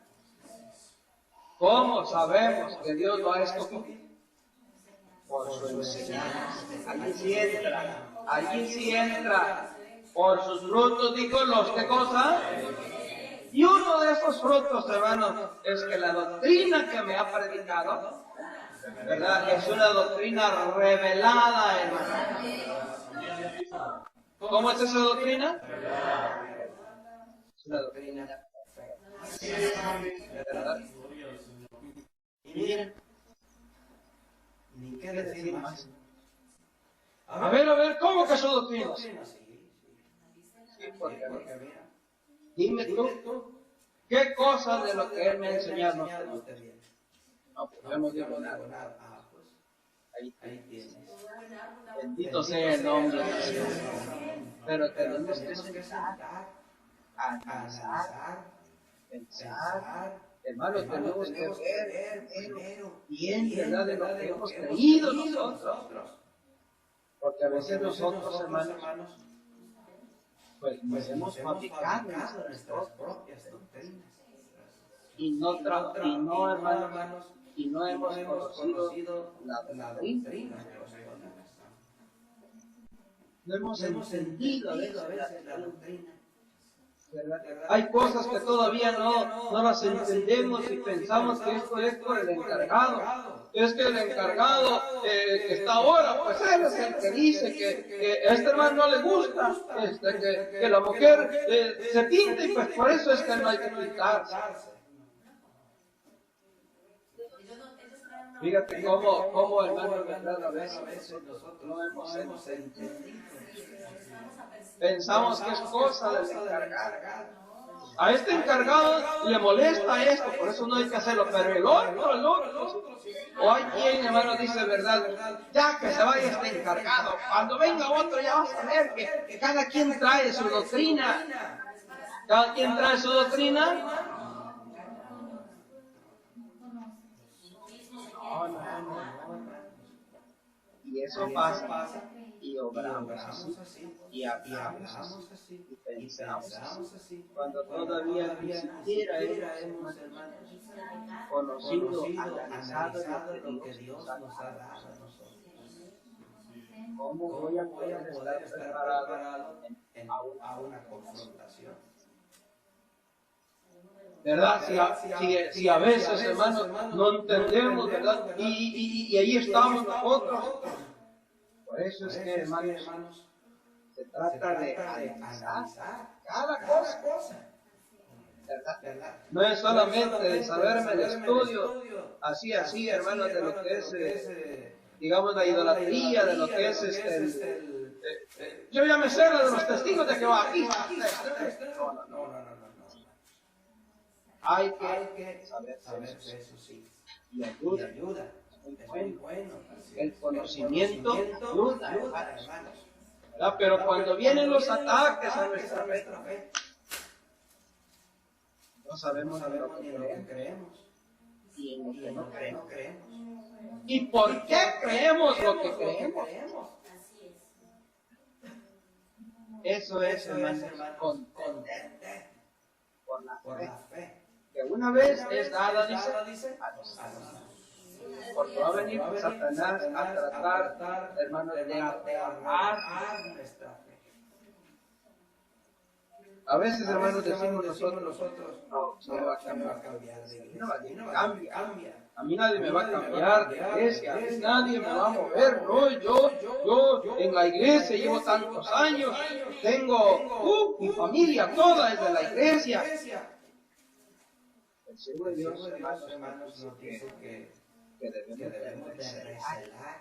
¿Cómo sabemos que Dios lo ha escogido? Por su enseñanza. Allí sí entra. Por sus frutos, dijo los ¿qué cosa? Y uno de esos frutos, hermanos, es que la doctrina que me ha predicado, ¿verdad? Es una doctrina revelada, hermano. ¿Cómo es esa doctrina? Es una doctrina ¿verdad? Y miren, ni qué decir más. A ver, ¿cómo que su doctrina? Sí, porque mira, dime tú, ¿qué cosas de lo que él me ha enseñado no te viene? No, pues yo no digo nada. Pues ahí tienes. Bendito sea el nombre de Dios. Pero tenemos que sentar, analizar, pensar. Hermano, tenemos que ver bien, ¿verdad? De lo que hemos creído nosotros. Porque a veces nosotros, hermanos, pues hemos fabricado nuestras propias doctrinas. Y no, hermanos, y no hemos conocido la doctrina. No hemos entendido a veces la doctrina. ¿Verdad? Hay cosas que todavía no las entendemos y pensamos que esto es por el encargado. Es que el encargado que está ahora, pues él es el que dice que a este hermano no le gusta que la mujer se pinte y pues por eso es que no hay que pintarse. Fíjate cómo hermano, ¿verdad? A veces nosotros no hemos entendido. Pensamos que es cosa del encargado. A este encargado le molesta esto, por eso no hay que hacerlo. Pero el otro. O hay quien, hermano, dice verdad, ya que se vaya este encargado. Cuando venga otro ya vas a ver que cada quien trae su doctrina. Cada quien trae su doctrina. No. Y eso pasa. Y obramos así, y hablamos así, y pensamos así, cuando todavía ni siquiera hemos, hermanos, conocido, analizado lo que Dios nos ha dado a nosotros. ¿Cómo voy a poder estar preparado a una confrontación? ¿Verdad? Si a veces, hermanos, no entendemos, ¿verdad? Y ahí estamos nosotros. Por eso es que, hermanos, se trata de analizar cada cosa. ¿Verdad? No es solamente de saberme el estudio, así, hermanos, de lo que es, digamos, la idolatría, de lo que es yo ya me sé de los testigos de Jehová aquí. No. hay que saber eso sí. y ayuda. Es muy bueno. El conocimiento ayuda, hermanos. ¿Verdad? Pero cuando vienen los ataques a nuestra fe, no sabemos ni lo que creemos y en lo que no creemos. ¿Y por qué creemos lo que creemos? Eso es, hermanos, contender por la fe. Que una vez es dada, dice, a los santos. Porque va a venir Satanás a tratar, hermanos, de apagar nuestra fe. A veces, hermanos, decimos nosotros, no va a cambiar de iglesia, cambia. A mí nadie me va a cambiar de iglesia, a mí nadie me va a mover, no, yo en la iglesia llevo tantos años, tengo mi familia toda es de la iglesia. El Señor Dios, hermanos, nos dice que debemos de recelar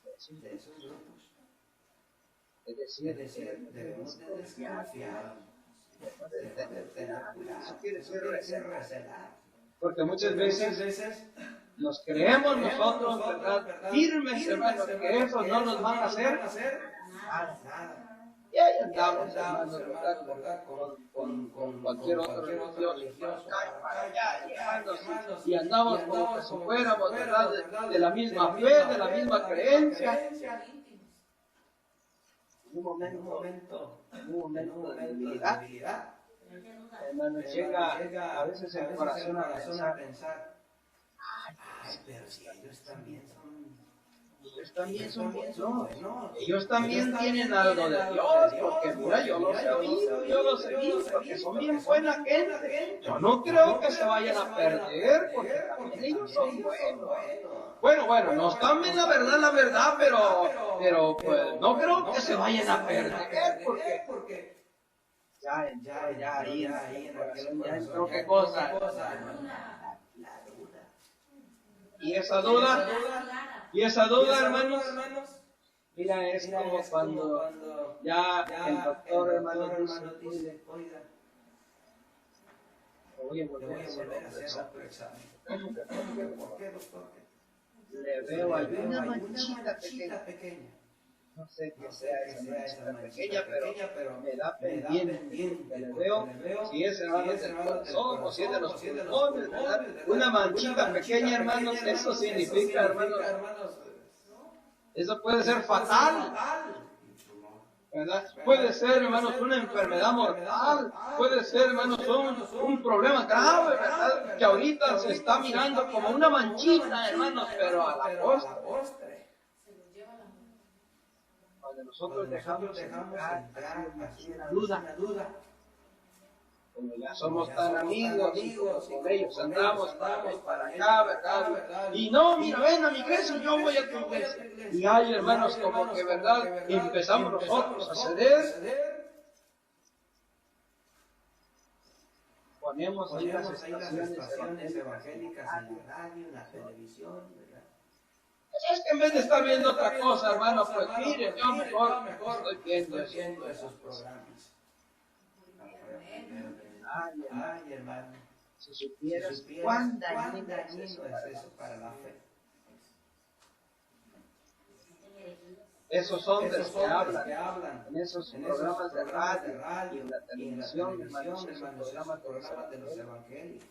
de esos grupos. Es decir, debemos de desconfiar, de tener cuidado. Eso quiere decir recelar. Porque muchas veces nos creemos nosotros, ¿verdad? Firmes, hermanos, que eso no nos van a hacer nada. Y ahí andamos, hermanos, ¿verdad? Con cualquier otro religioso, para allá, y andamos como que si fuéramos, ¿verdad? De la misma fe, de la misma creencia. En un momento de debilidad, hermanos, llega a veces el corazón a pensar, ay, pero si ellos también son buenos, ellos también tienen algo de Dios, porque mira, yo los he visto, porque son bien buena gente. Yo no creo que se vayan a perder, porque también ellos son buenos. Bueno, no están bien la verdad, pero pues no creo que se vayan a perder, porque ya ahí en el corazón ya entró qué cosa. La duda. Y esa duda, hermanos, mira, es como cuando ya el doctor, hermano, dice, oiga, voy a volver a hacer otro examen. ¿Por qué, doctor? Le veo ahí una manchita pequeña. No sé qué sea esa manchita pequeña, pero me da pendiente. Le veo si es hermano del corazón o si es de los pulmones, ¿verdad? Una manchita pequeña, hermanos, eso significa, hermanos, eso puede ser fatal, ¿verdad? Puede ser, hermanos, una enfermedad mortal, puede ser, hermanos, un problema grave, ¿verdad? Que ahorita se está mirando como una manchita, hermanos, pero a la postre. Cuando nosotros dejamos entrar así una duda, como ya somos tan amigos, con ellos andamos para acá, ¿verdad? Y no, mira, ven a mi iglesia, yo voy a tu iglesia. Y hay, hermanos, como que, ¿verdad? Empezamos nosotros a ceder. Ponemos ahí las estaciones evangélicas en la radio, en la televisión, ¿verdad? Es que en vez de estar viendo otra cosa, hermano, pues miren, yo mejor estoy viendo esos programas. Ay, hermano, si supieras cuán dañino es eso para la fe. Esos hombres que hablan en esos programas de radio y en la televisión, hermanos, esos programas de los evangélicos,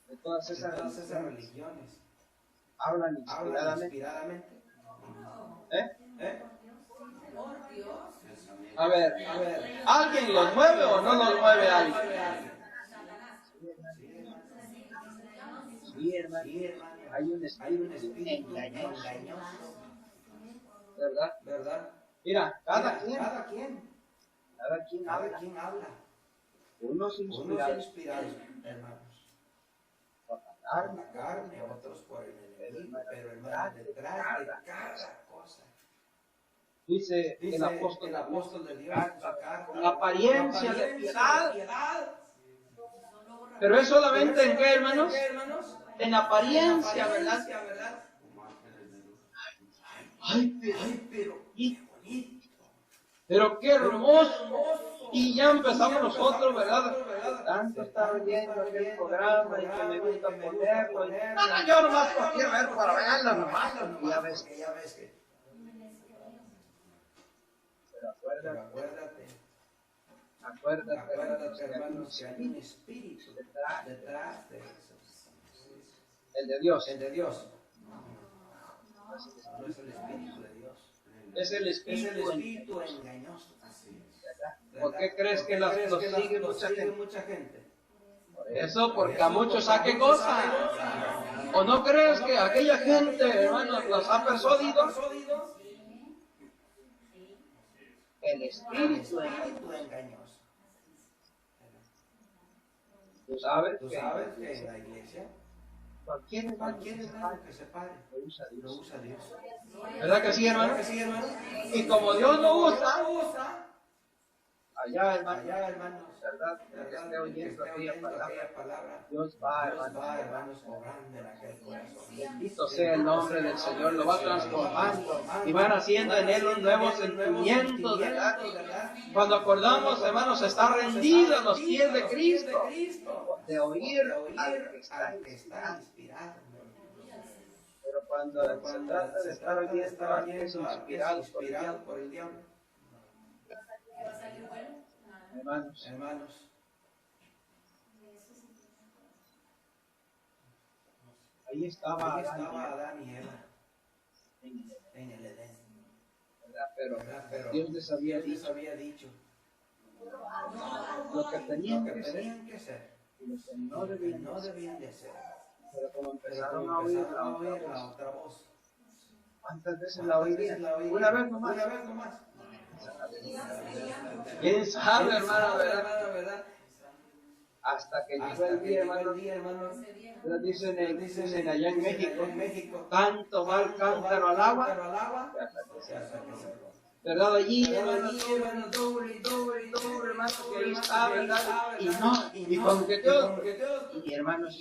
de todas esas religiones, hablan inspiradamente. A ver, ¿alguien los mueve o no los mueve alguien? Sí, hermano, hay un espíritu engañoso, ¿verdad? Mira, cada quien habla. Unos inspirados, hermanos, por la carne, otros por el enemigo, pero hermano, detrás de cada cosa. Dice el apóstol de Dios, con apariencia de piedad. Pero es solamente en qué, hermanos? En apariencia, ¿verdad? Ay, pero qué bonito. Pero qué hermoso. Y ya empezamos nosotros, ¿verdad? Tanto estaba viendo aquel programa y que me gusta ponerlo. No, yo nomás lo quiero ver para verlo nomás. Y ya ves que. Pero acuérdate, hermanos, que hay un espíritu detrás de eso. El de Dios. No es el espíritu de Dios. Es el espíritu engañoso. Así es. ¿Por qué crees que lo sigue mucha gente? Por eso, porque a muchos saque cosas. ¿O no crees que aquella gente, hermanos, los ha persuadido? El espíritu engañoso. ¿Tú sabes que en la iglesia cualquier hermano que se pare lo usa Dios? ¿Verdad que sí, hermano? Y como Dios lo usa, allá, hermanos, ¿verdad? Que esté oyendo aquella palabra, Dios va, hermanos, obrando en aquel corazón. Bendito sea el nombre del Señor, lo va transformando y van haciendo en él un nuevo sentimiento, ¿verdad? Cuando acordamos, hermanos, está rendido a los pies de Cristo, de oír al que está inspirado. Pero cuando se trata de estar oyendo a alguien inspirado por el diablo, hermanos, ahí estaba Adán y Eva en el Edén, ¿verdad? Pero Dios les había dicho lo que tenían que ser y lo que no debían de hacer. Pero como empezaron a oír la otra voz, ¿cuántas veces la oirían? Una vez nomás. ¿Quién sabe, hermano, verdad? Hasta que llegó el día, hermano. Dicen allá en México, tanto va el cántaro al agua, ¿verdad? Allí, hermano, doble, hermano, que ahí está, ¿verdad? Y con que Dios, y hermanos,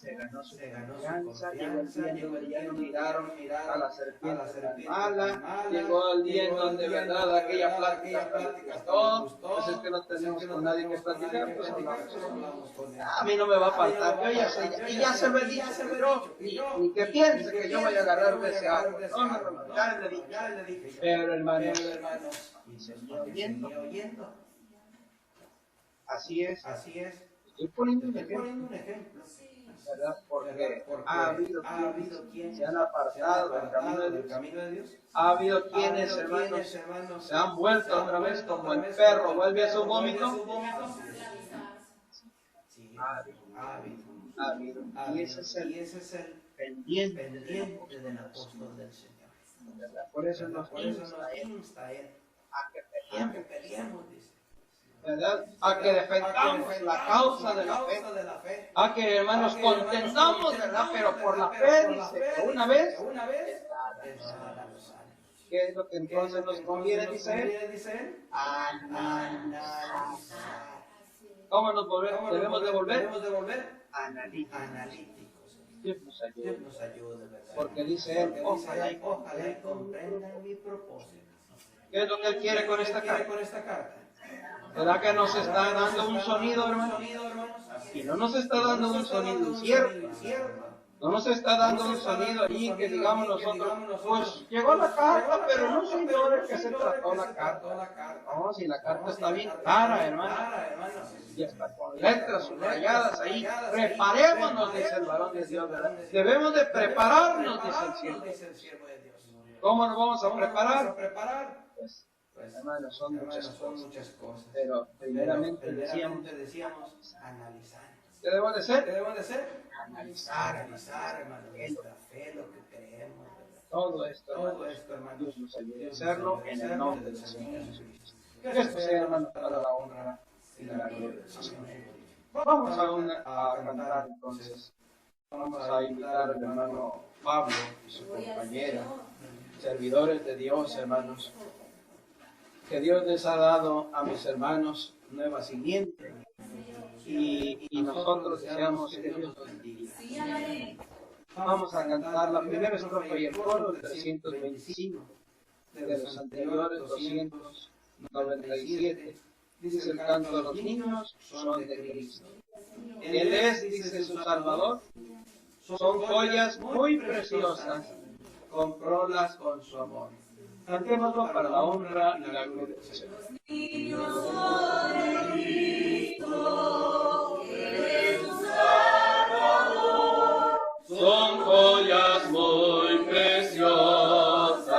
se ganó su confianza, llegó el día en donde ya no miraron a la serpiente mala, llegó el día en donde, verdad, aquella plática todo, pues es que no tenemos con nadie que platicar, pues hablamos con él. A mí no me va a faltar, yo ya sé, y ya se me dice que yo, ni que piense que yo voy a agarrar de ese agua, no, ya le dije, pero hermanos, y seguía oyendo, así es, estoy poniendo un ejemplo, ¿verdad? Porque ha habido quienes se han apartado del camino de Dios. Ha habido quienes, hermanos, se han vuelto otra vez como el perro vuelve a su vómito. Ha habido. Y ese es el pendiente del apóstol del Señor, ¿verdad? Por eso nos insta él a que peleemos, dice, ¿verdad? A que defendamos la causa de la fe, a que, hermanos, contendamos, ¿verdad? Pero por la fe, dice, que una vez, ¿qué es lo que entonces nos conviene, dice él? Analizar. ¿Cómo debemos de volver? Analíticos. Dios nos ayude, ¿verdad? Porque dice él, ojalá y comprendan mi propósito. ¿Qué es lo que él quiere con esta carta? ¿Verdad que nos está dando un sonido, hermano? Y no nos está dando un sonido incierto. No nos está dando un sonido allí que digamos nosotros, pues llegó la carta, pero no señor, el que se trató la carta. No, si la carta está bien clara, hermano. Y está con letras subrayadas ahí. Preparémonos, dice el varón de Dios, ¿verdad? Debemos de prepararnos, dice el siervo de Dios. ¿Cómo nos vamos a preparar? Pues, hermanos, son muchas cosas, pero primeramente decíamos analizar. ¿Qué debemos de hacer? Analizar, hermano, nuestra fe, lo que creemos, ¿verdad? Todo esto, hermano, Dios nos ayude a hacerlo en el nombre del Señor Jesucristo. Que esto sea, hermano, para la honra y la gloria del Señor. Vamos a cantar entonces. Vamos a invitar al hermano Pablo y su compañera, servidores de Dios, hermanos. Que Dios les ha dado a mis hermanos nueva simiente y nosotros deseamos que Dios los bendiga. Vamos a cantar la primera estrofa y el coro del 325 de los anteriores 200 97, dice el canto, los niños son de Cristo. Él es, dice su Salvador, son joyas muy preciosas, comprólas con su amor. Cantémoslo para la honra y la gloria del Señor. Niños son de Cristo, Él es su Salvador. Son joyas muy preciosas,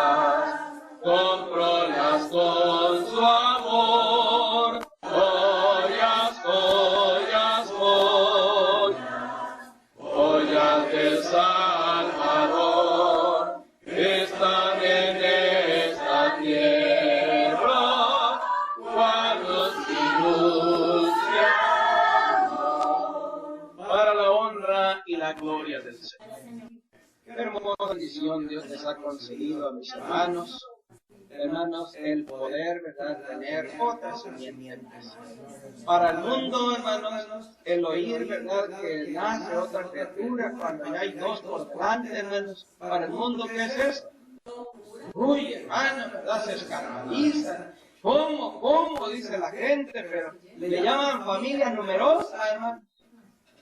comprólas con su amor. Joyas, joyas, joyas, joyas del Salvador, están en esta tierra, cuadros ilustrados, para la honra y la gloria del Señor. Qué hermosa bendición Dios les ha concedido a mis hermanos, el poder, ¿verdad?, tener otras semientes. Para el mundo, hermanos, el oír, ¿verdad?, que nace otra criatura cuando ya hay dos por delante, hermanos. Para el mundo, ¿qué es eso? Uy, hermano, ¿verdad?, se escandalizan. ¿Cómo? Dice la gente, pero le llaman familia numerosa, hermanos.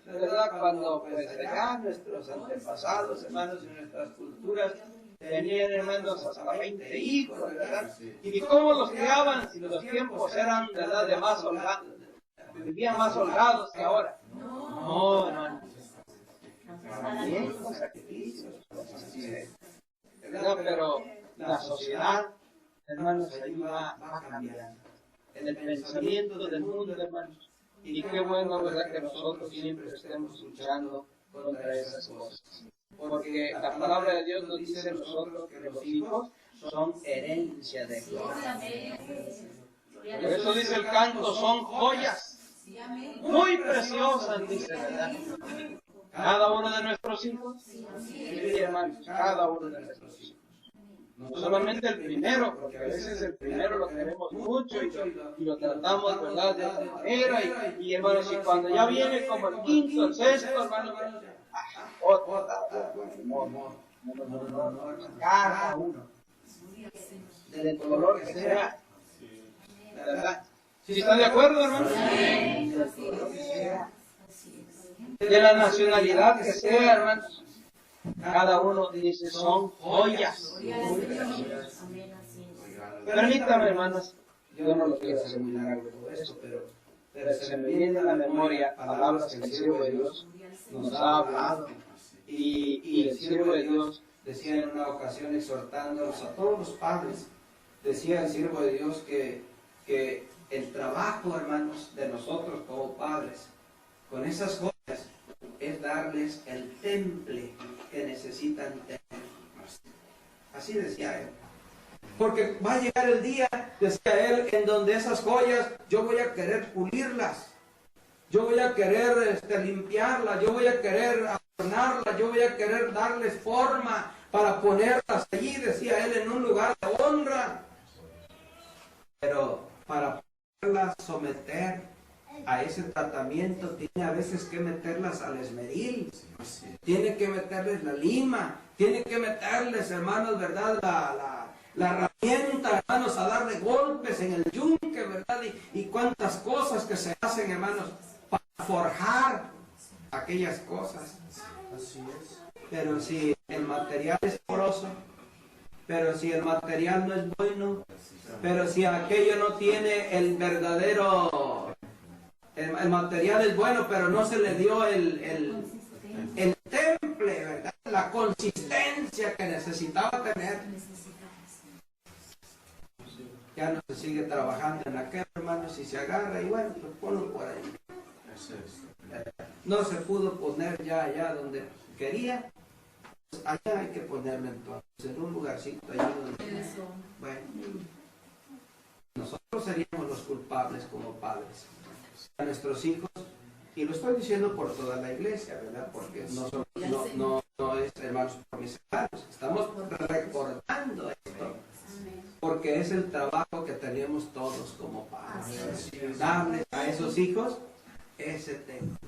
De verdad, cuando pues allá nuestros antepasados, hermanos, en nuestras culturas, tenían, hermanos, hasta 20 hijos, ¿verdad? ¿Y cómo los criaban si los tiempos eran, ¿verdad?, de más holgados? Vivían más holgados que ahora. No, hermanos. Bien, con sacrificios, cosas así, ¿verdad? Pero la sociedad, hermanos, ahí va cambiando. En el pensamiento del mundo, hermanos. Y qué bueno, ¿verdad?, que nosotros siempre estemos luchando contra esas cosas. Porque la palabra de Dios nos dice a nosotros que los hijos son herencia de Dios. Por eso dice el canto, son joyas muy preciosas, dice, ¿verdad? Cada uno de nuestros hijos, sí, hermanos, cada uno de nuestros hijos. No solamente el primero, porque a veces el primero lo queremos mucho y lo tratamos, ¿verdad?, de esta manera. Y hermanos, y cuando ya viene como el quinto, el sexto, hermanos, cada uno, del color que sea, ¿verdad? ¿Sí están de acuerdo, hermanos? De la nacionalidad que sea, hermanos. Cada uno dice, son joyas. Permítanme, hermanos, yo no lo quiero hacer muy largo todo esto, pero se me viene a la memoria palabras que el siervo de Dios nos ha hablado. Y el siervo de Dios decía en una ocasión, exhortándonos a todos los padres, decía el siervo de Dios que el trabajo, hermanos, de nosotros como padres, con esas joyas, es darles el temple que necesitan tener. Así decía él. Porque va a llegar el día, decía él, en donde esas joyas yo voy a querer pulirlas, yo voy a querer limpiarlas, yo voy a querer adornarlas, yo voy a querer darles forma para ponerlas allí, decía él, en un lugar de honra. Pero para poderlas someter a ese tratamiento, tiene a veces que meterlas al esmeril, tiene que meterles la lima, tiene que meterles, hermanos, ¿verdad?, la herramienta, hermanos, a darle golpes en el yunque, ¿verdad? Y cuántas cosas que se hacen, hermanos, para forjar aquellas cosas. Así es. Pero si el material es poroso, pero si el material no es bueno, pero si aquello no tiene el verdadero, el material es bueno, pero no se le dio el temple, ¿verdad?, la consistencia que necesitaba tener. Ya no se sigue trabajando en aquel, hermano, si se agarra y bueno, pues ponlo por ahí. No se pudo poner ya allá donde quería, pues allá hay que ponerlo entonces, en un lugarcito allí donde... Bueno, nosotros seríamos los culpables como padres a nuestros hijos, y lo estoy diciendo por toda la iglesia, ¿verdad? Porque no es, hermanos, por mis hermanos, estamos recordando esto. Porque es el trabajo que tenemos todos como padres. Darles a esos hijos ese templo.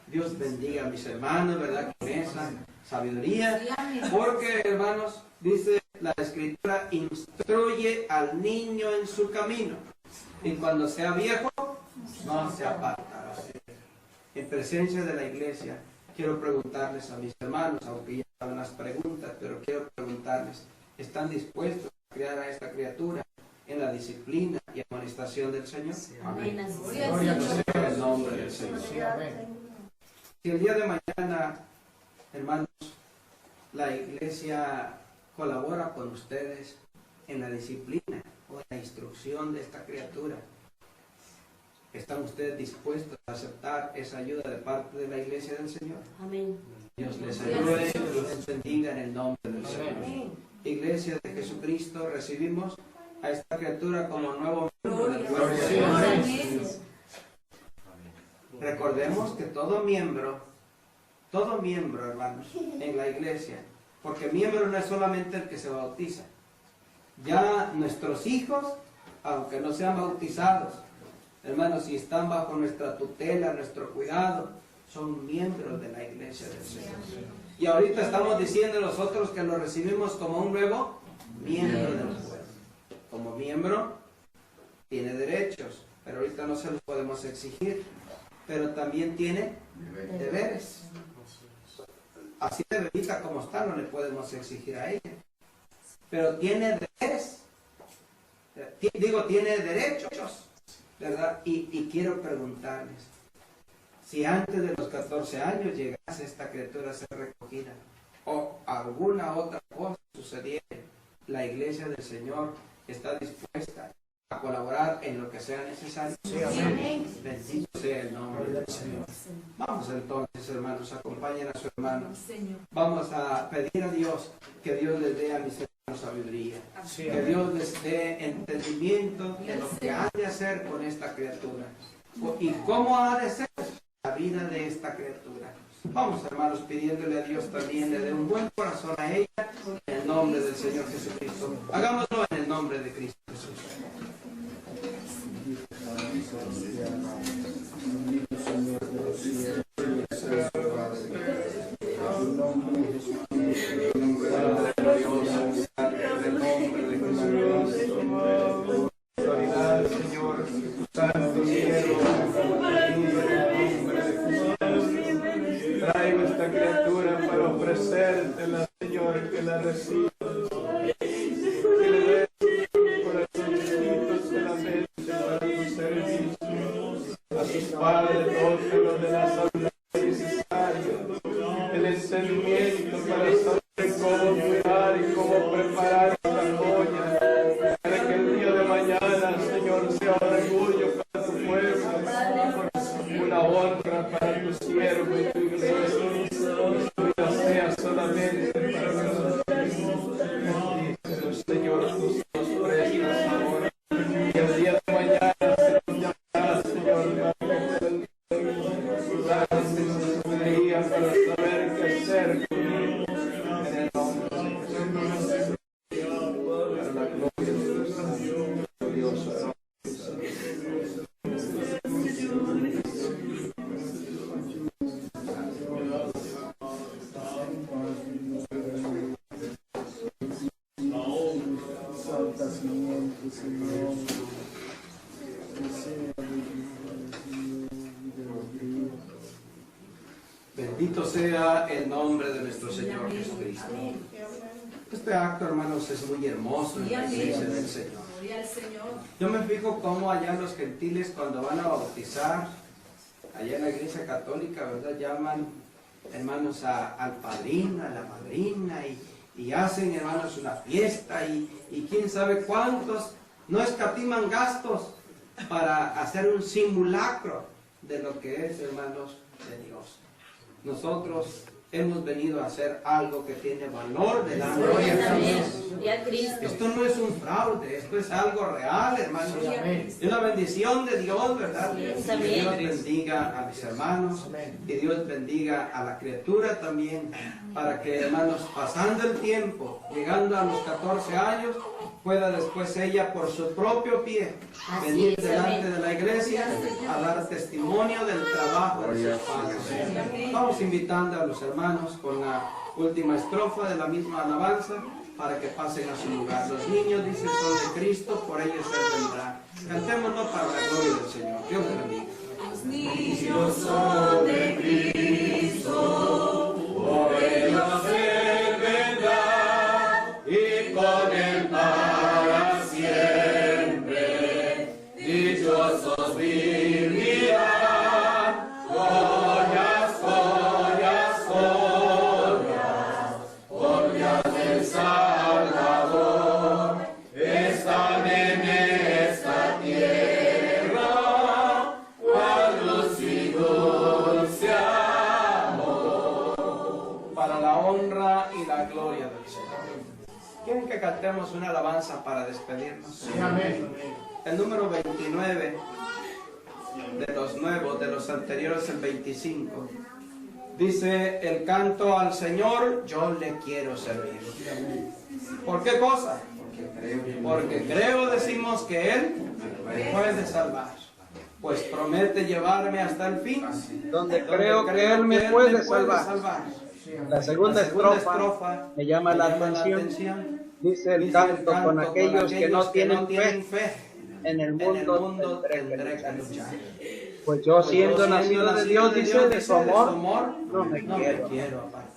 Dios bendiga a mis hermanos, ¿verdad?, con esa sabiduría. Porque, hermanos, dice la Escritura, instruye al niño en su camino. Y cuando sea viejo, no se apartará. En presencia de la iglesia, quiero preguntarles a mis hermanos, aunque ya saben las preguntas, pero quiero preguntarles, ¿están dispuestos a criar a esta criatura en la disciplina y amonestación del Señor? Amén. Gloria sea el nombre del Señor. Si el día de mañana, hermanos, la iglesia colabora con ustedes en la disciplina o en la instrucción de esta criatura, ¿están ustedes dispuestos a aceptar esa ayuda de parte de la iglesia del Señor? Amén. Dios les ayude, Dios les bendiga en el nombre del Señor. Iglesia de Jesucristo, recibimos a esta criatura como nuevo miembro del cuerpo de Dios. Recordemos que todo miembro, hermanos, en la iglesia, porque miembro no es solamente el que se bautiza. Ya nuestros hijos, aunque no sean bautizados, hermanos, si están bajo nuestra tutela, nuestro cuidado, son miembros de la iglesia del Señor. Y ahorita estamos diciendo nosotros que lo recibimos como un nuevo miembro del pueblo. Como miembro, tiene derechos, pero ahorita no se los podemos exigir. Pero también tiene deberes. Así de bendita como está, no le podemos exigir a ella. Pero tiene deberes. Tiene derechos, ¿verdad? Y quiero preguntarles, si antes de los 14 años llegase esta criatura a ser recogida, o alguna otra cosa sucediera, la iglesia del Señor está dispuesta a colaborar en lo que sea necesario. Sí, amén. Bendito sea el nombre del Señor. Vamos entonces, hermanos, acompañen a su hermano. Vamos a pedir a Dios que Dios les dé a mis hermanos sabiduría, que Dios les dé entendimiento de lo que ha de hacer con esta criatura y cómo ha de ser la vida de esta criatura. Vamos, hermanos, pidiéndole a Dios también le dé un buen corazón a ella en el nombre del Señor Jesucristo. Hagámoslo en el nombre de Cristo Jesús. Traigo esta criatura para ofrecértela, Señor, que la recibas. Que le des corazoncitos solamente para tu servicio. A sus padres, los de la salud necesario. El entendimiento para saber cómo cuidar y cómo preparar esta joya. Para que el día de mañana, Señor, sea un orgullo para tu pueblo. Una honra para tu siervo y tu iglesia. Tuya sea solamente para nosotros. Bendícenos, Señor, tus prestas ahora. Y el día de mañana se nos llamará, Señor, para sabiduría para saber qué hacer conmigo. En el nombre de Jesús. Para la gloria de Dios. Glorioso. Bendito sea el nombre de nuestro Señor Jesucristo. Este acto, hermanos, es muy hermoso en la iglesia del Señor. Yo me fijo cómo allá los gentiles, cuando van a bautizar, allá en la iglesia católica, ¿verdad? Llaman, hermanos, al padrino, a la madrina, y hacen, hermanos, una fiesta, y quién sabe cuántos no escatiman gastos para hacer un simulacro de lo que es, hermanos, de Dios. Nosotros hemos venido a hacer algo que tiene valor delante de Dios. Esto no es un fraude, esto es algo real, hermanos. Es una bendición de Dios, ¿verdad? Que Dios bendiga a mis hermanos, que Dios bendiga a la criatura también, para que, hermanos, pasando el tiempo, llegando a los 14 años, pueda después ella por su propio pie venir delante de la iglesia a dar testimonio del trabajo de sus padres. Vamos invitando a los hermanos con la última estrofa de la misma alabanza para que pasen a su lugar. Los niños, dice, son de Cristo, por ellos Él vendrá. Cantémoslo para la gloria del Señor. Dios me bendiga. Los niños son de Cristo, por ellos Él vendrá, y con Él para siempre, dichosos vivirán, joyas, joyas, joyas, joyas del Salvador, están en esta tierra, cual luz y dulce amor. Para la honra y la gloria del Señor. ¿Quieren que cantemos una alabanza para despedirnos? Sí, amén. El número 29 de los nuevos, de los anteriores, el 25. Dice, el canto al Señor, yo le quiero servir. ¿Por qué cosa? Porque creo, decimos, que Él me puede salvar. Pues promete llevarme hasta el fin. Donde creo que Él me puede salvar. La segunda estrofa me llama la atención. Dice el canto con aquellos que no tienen fe. En el mundo tendré que luchar. Pues yo siendo nacido de Dios, dice, de su amor, no me quiero apartar.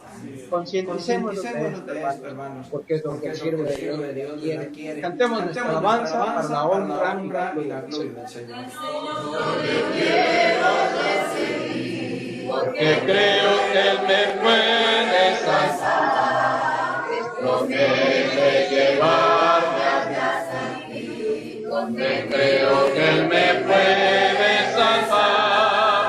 Concienticémonos de esto, hermanos, porque es lo que sirve de Dios quiere. Cantemos nuestra alabanza para la honra y la gloria del Señor. Porque creo que Él me puede salvar, promete llevarme hasta aquí, donde creo que Él me puede salvar.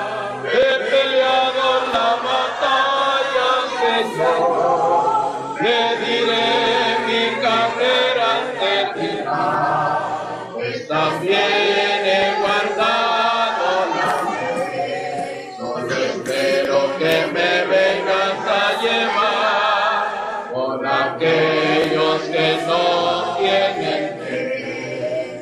He peleado la batalla, Señor, le diré mi carrera terminar, pues también he guardado la fe, solo espero que me vengas a llevar con aquellos que no tienen fe.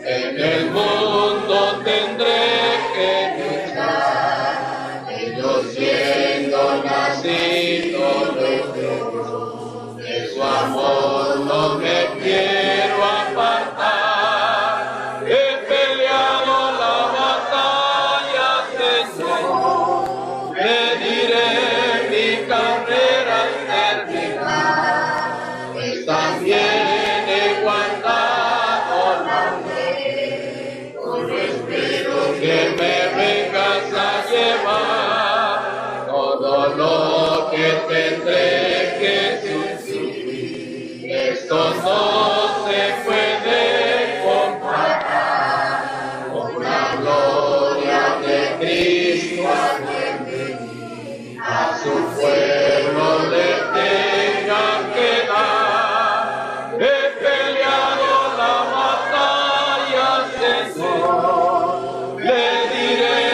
En el mundo tendré que luchar, ellos siendo nacidos de Dios, de su amor no me quiero apartar. He peleado la batalla, Señor, le diré mi carrera terminar, pues también he guardado la fe, solo espero que me vengas a llevar todo lo que tendré que sufrir. Esto no se puede comparar con la gloria de Cristo al venir. A su pueblo le tenga que dar. He peleado la batalla, Señor, le diré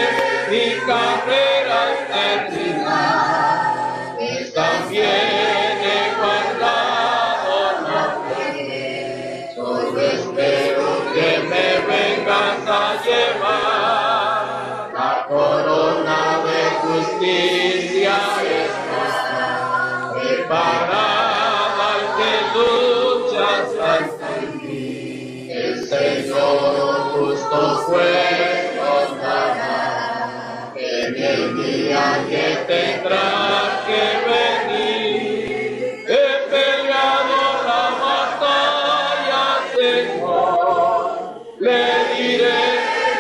mi carrera terminar, pues también he guardado la fe, solo espero que me vengas a llevar la corona de justicia está preparada al que luchas hasta el fin. El Señor justo juez nos dará en el día que tendrá que venir. He peleado la batalla, Señor, le diré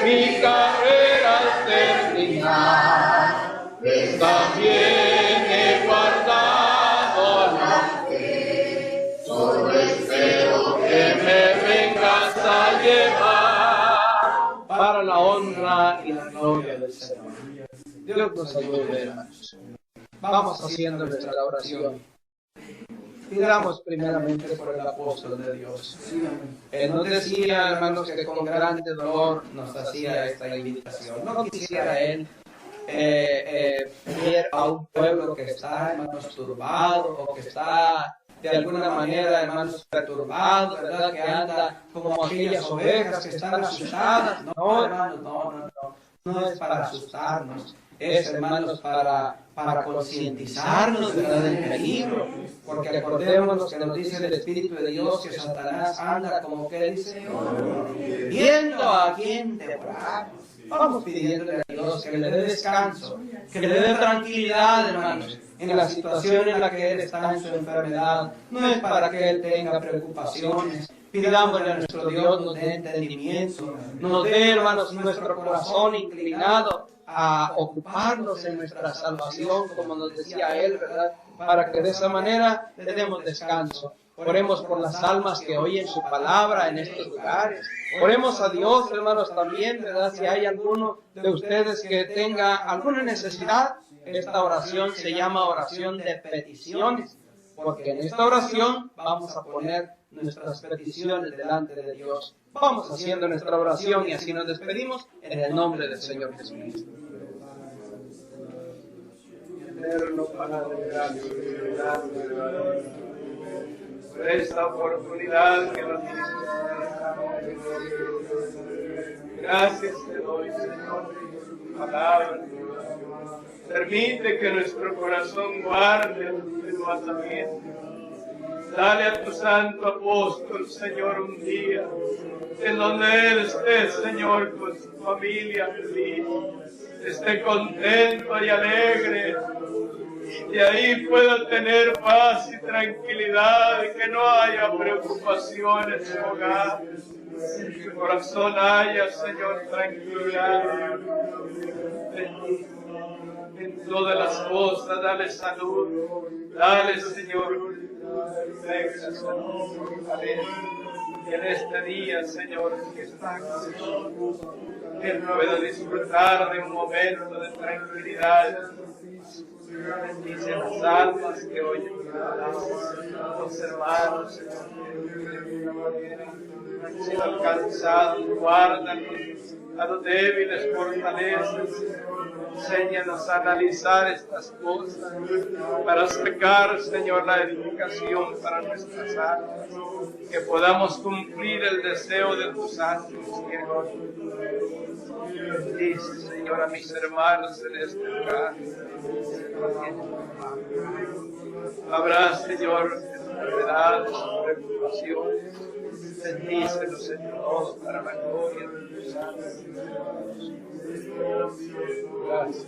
mi carrera al terminar, pues también he guardado la fe, solo espero que me vengas a llevar Para la honra y la gloria del Señor. Dios nos ayude, hermanos. Vamos haciendo nuestra oración. Pidamos primeramente por el apóstol de Dios. Él nos decía, hermanos, que con grande dolor nos hacía esta invitación. No quisiera él ver a un pueblo que está, hermanos, turbado o que está de alguna manera, hermanos, perturbado, ¿verdad? Que anda como aquellas ovejas que están asustadas. No, hermanos, no es para asustarnos. es, hermanos, para concientizarnos, ¿verdad?, del peligro. Porque acordémonos que nos dice el Espíritu de Dios que Satanás anda como que dice, viendo a quien devorar. Vamos pidiéndole a Dios que le dé descanso, que le dé tranquilidad, hermanos, en la situación en la que Él está en su enfermedad. No es para que Él tenga preocupaciones. Pidámosle a nuestro Dios nos dé entendimiento, nos dé, hermanos, nuestro corazón inclinado a ocuparnos en nuestra salvación, como nos decía Él, ¿verdad? Para que de esa manera le demos descanso. Oremos por las almas que oyen su palabra en estos lugares. Oremos a Dios, hermanos, también, ¿verdad? Si hay alguno de ustedes que tenga alguna necesidad, esta oración se llama oración de peticiones, porque en esta oración vamos a poner nuestras peticiones delante de Dios. Vamos haciendo nuestra oración y así nos despedimos en el nombre del Señor Jesucristo. Eterno Padre, gracias por esta oportunidad que nos diste. Gracias te doy, Señor, por tu palabra. Permite que nuestro corazón guarde tu mandamiento. Dale a tu santo apóstol, Señor, un día en donde él esté, Señor, con su familia feliz, esté contento y alegre, y ahí pueda tener paz y tranquilidad, y que no haya preocupación en su hogar. En su corazón haya, Señor, tranquilidad. En todas las cosas, dale salud, dale, Señor, perfecta salud. Y en este día, Señor, que está aquí, Él pueda disfrutar de un momento de tranquilidad. Bendice las almas que oyen tu palabra, los hermanos, Señor, que han sido alcanzados, guárdanos, a los débiles, fortalezas. Enséñanos a analizar estas cosas para sacar, Señor, la edificación para nuestras almas, que podamos cumplir el deseo de tus santos siervos. Bendice, Señor, a mis hermanos en este lugar. Habrá, Señor, enfermedades, preocupaciones. Bendícenos en todos para la gloria de tus santos. Gracias.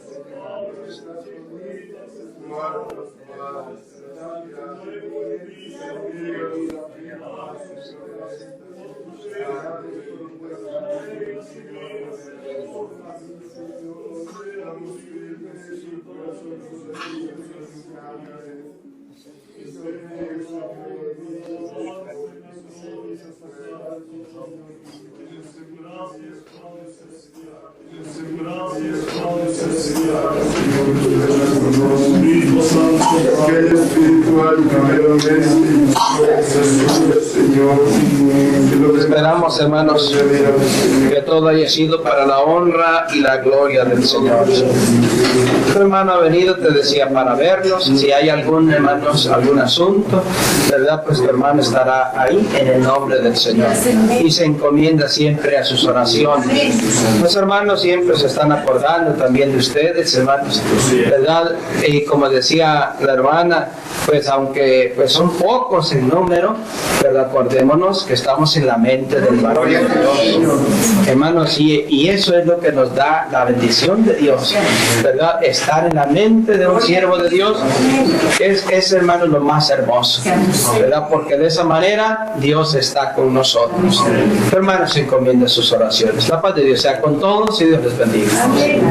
Esperamos, hermanos, que todo haya sido para la honra y la gloria del Señor. Tu hermano ha venido, te decía, para vernos. Si hay algún, hermanos, algún asunto, ¿verdad? Pues tu hermano estará ahí en el nombre del Señor. Y se encomienda siempre a sus oraciones. Los hermanos siempre se están acordando también de ustedes, hermanos, ¿verdad? Y como decía la hermana, pues aunque pues son pocos en número, pero acordémonos que estamos en la mente del varón de Dios, hermanos, y eso es lo que nos da la bendición de Dios, ¿verdad? Estar en la mente de un siervo de Dios es, hermanos, lo más hermoso, ¿verdad? Porque de esa manera Dios está con nosotros. Hermanos, encomienda sus oraciones. La paz de Dios sea con todos y Dios les bendiga. Amén.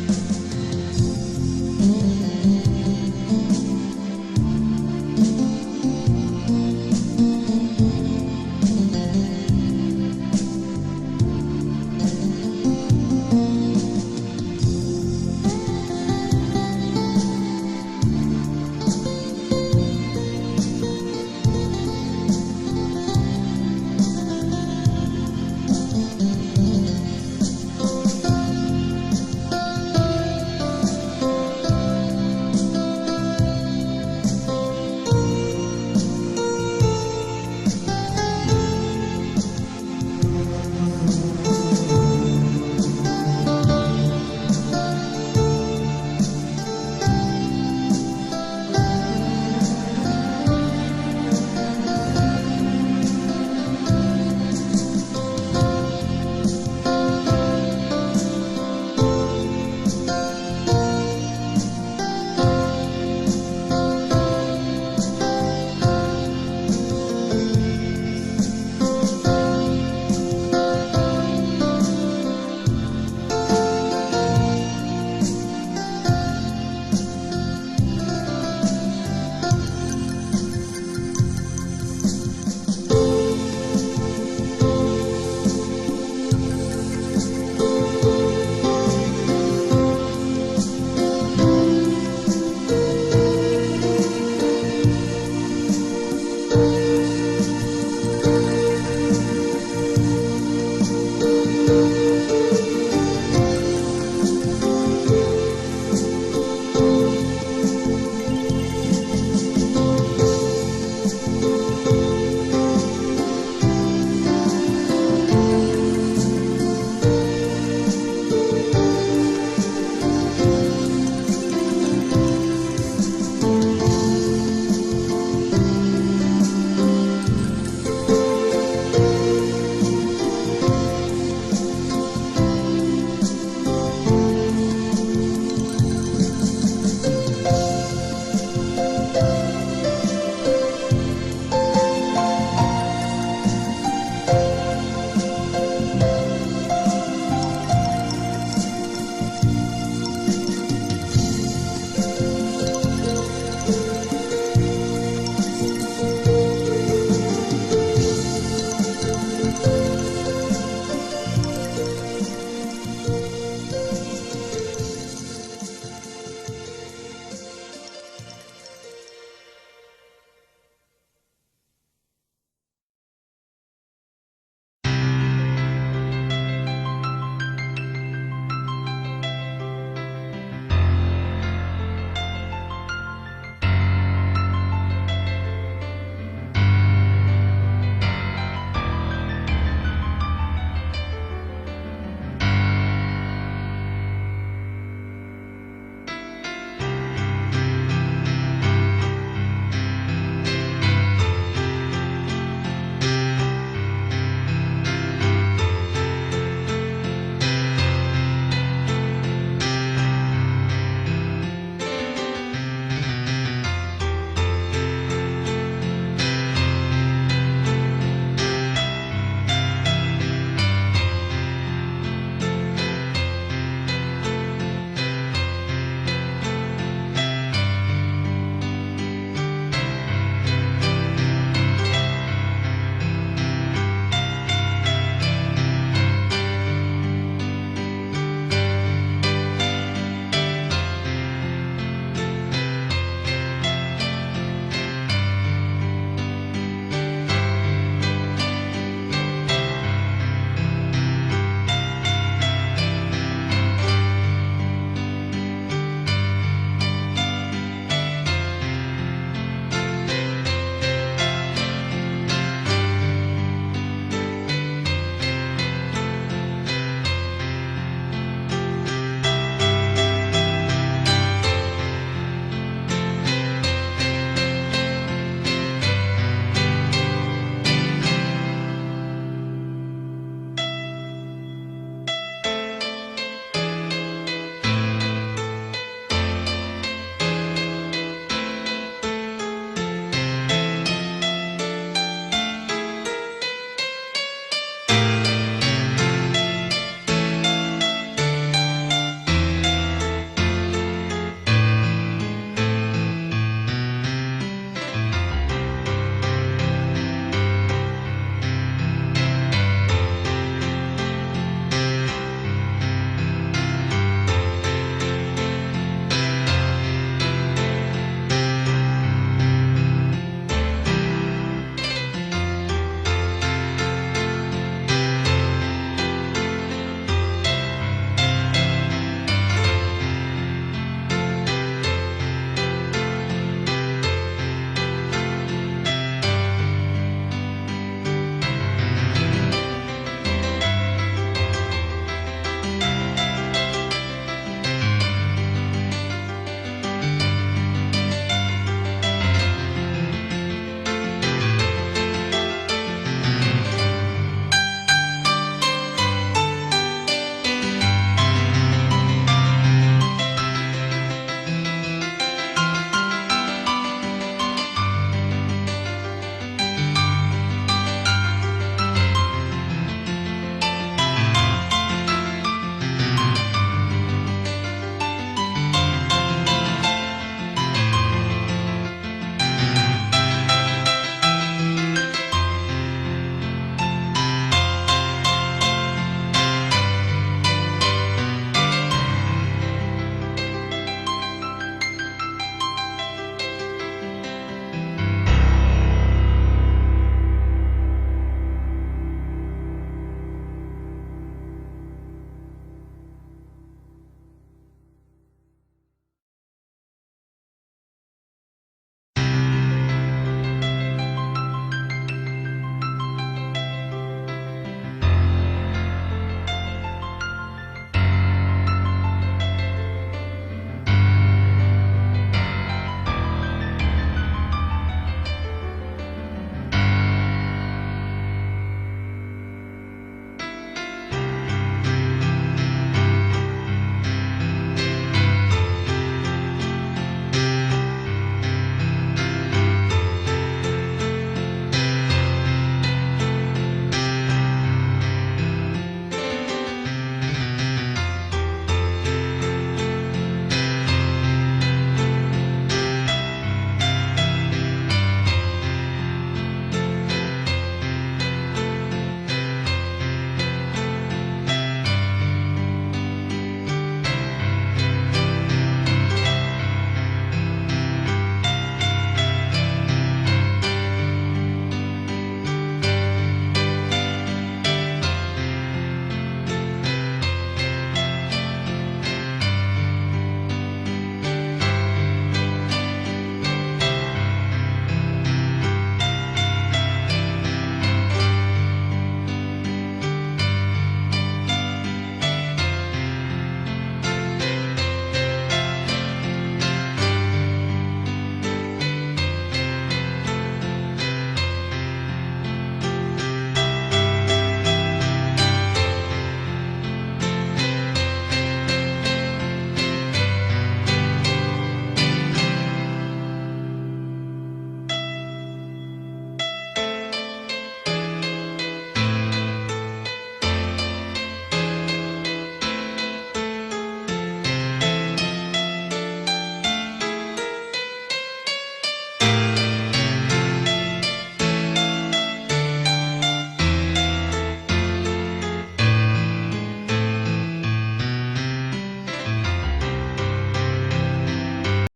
Señor.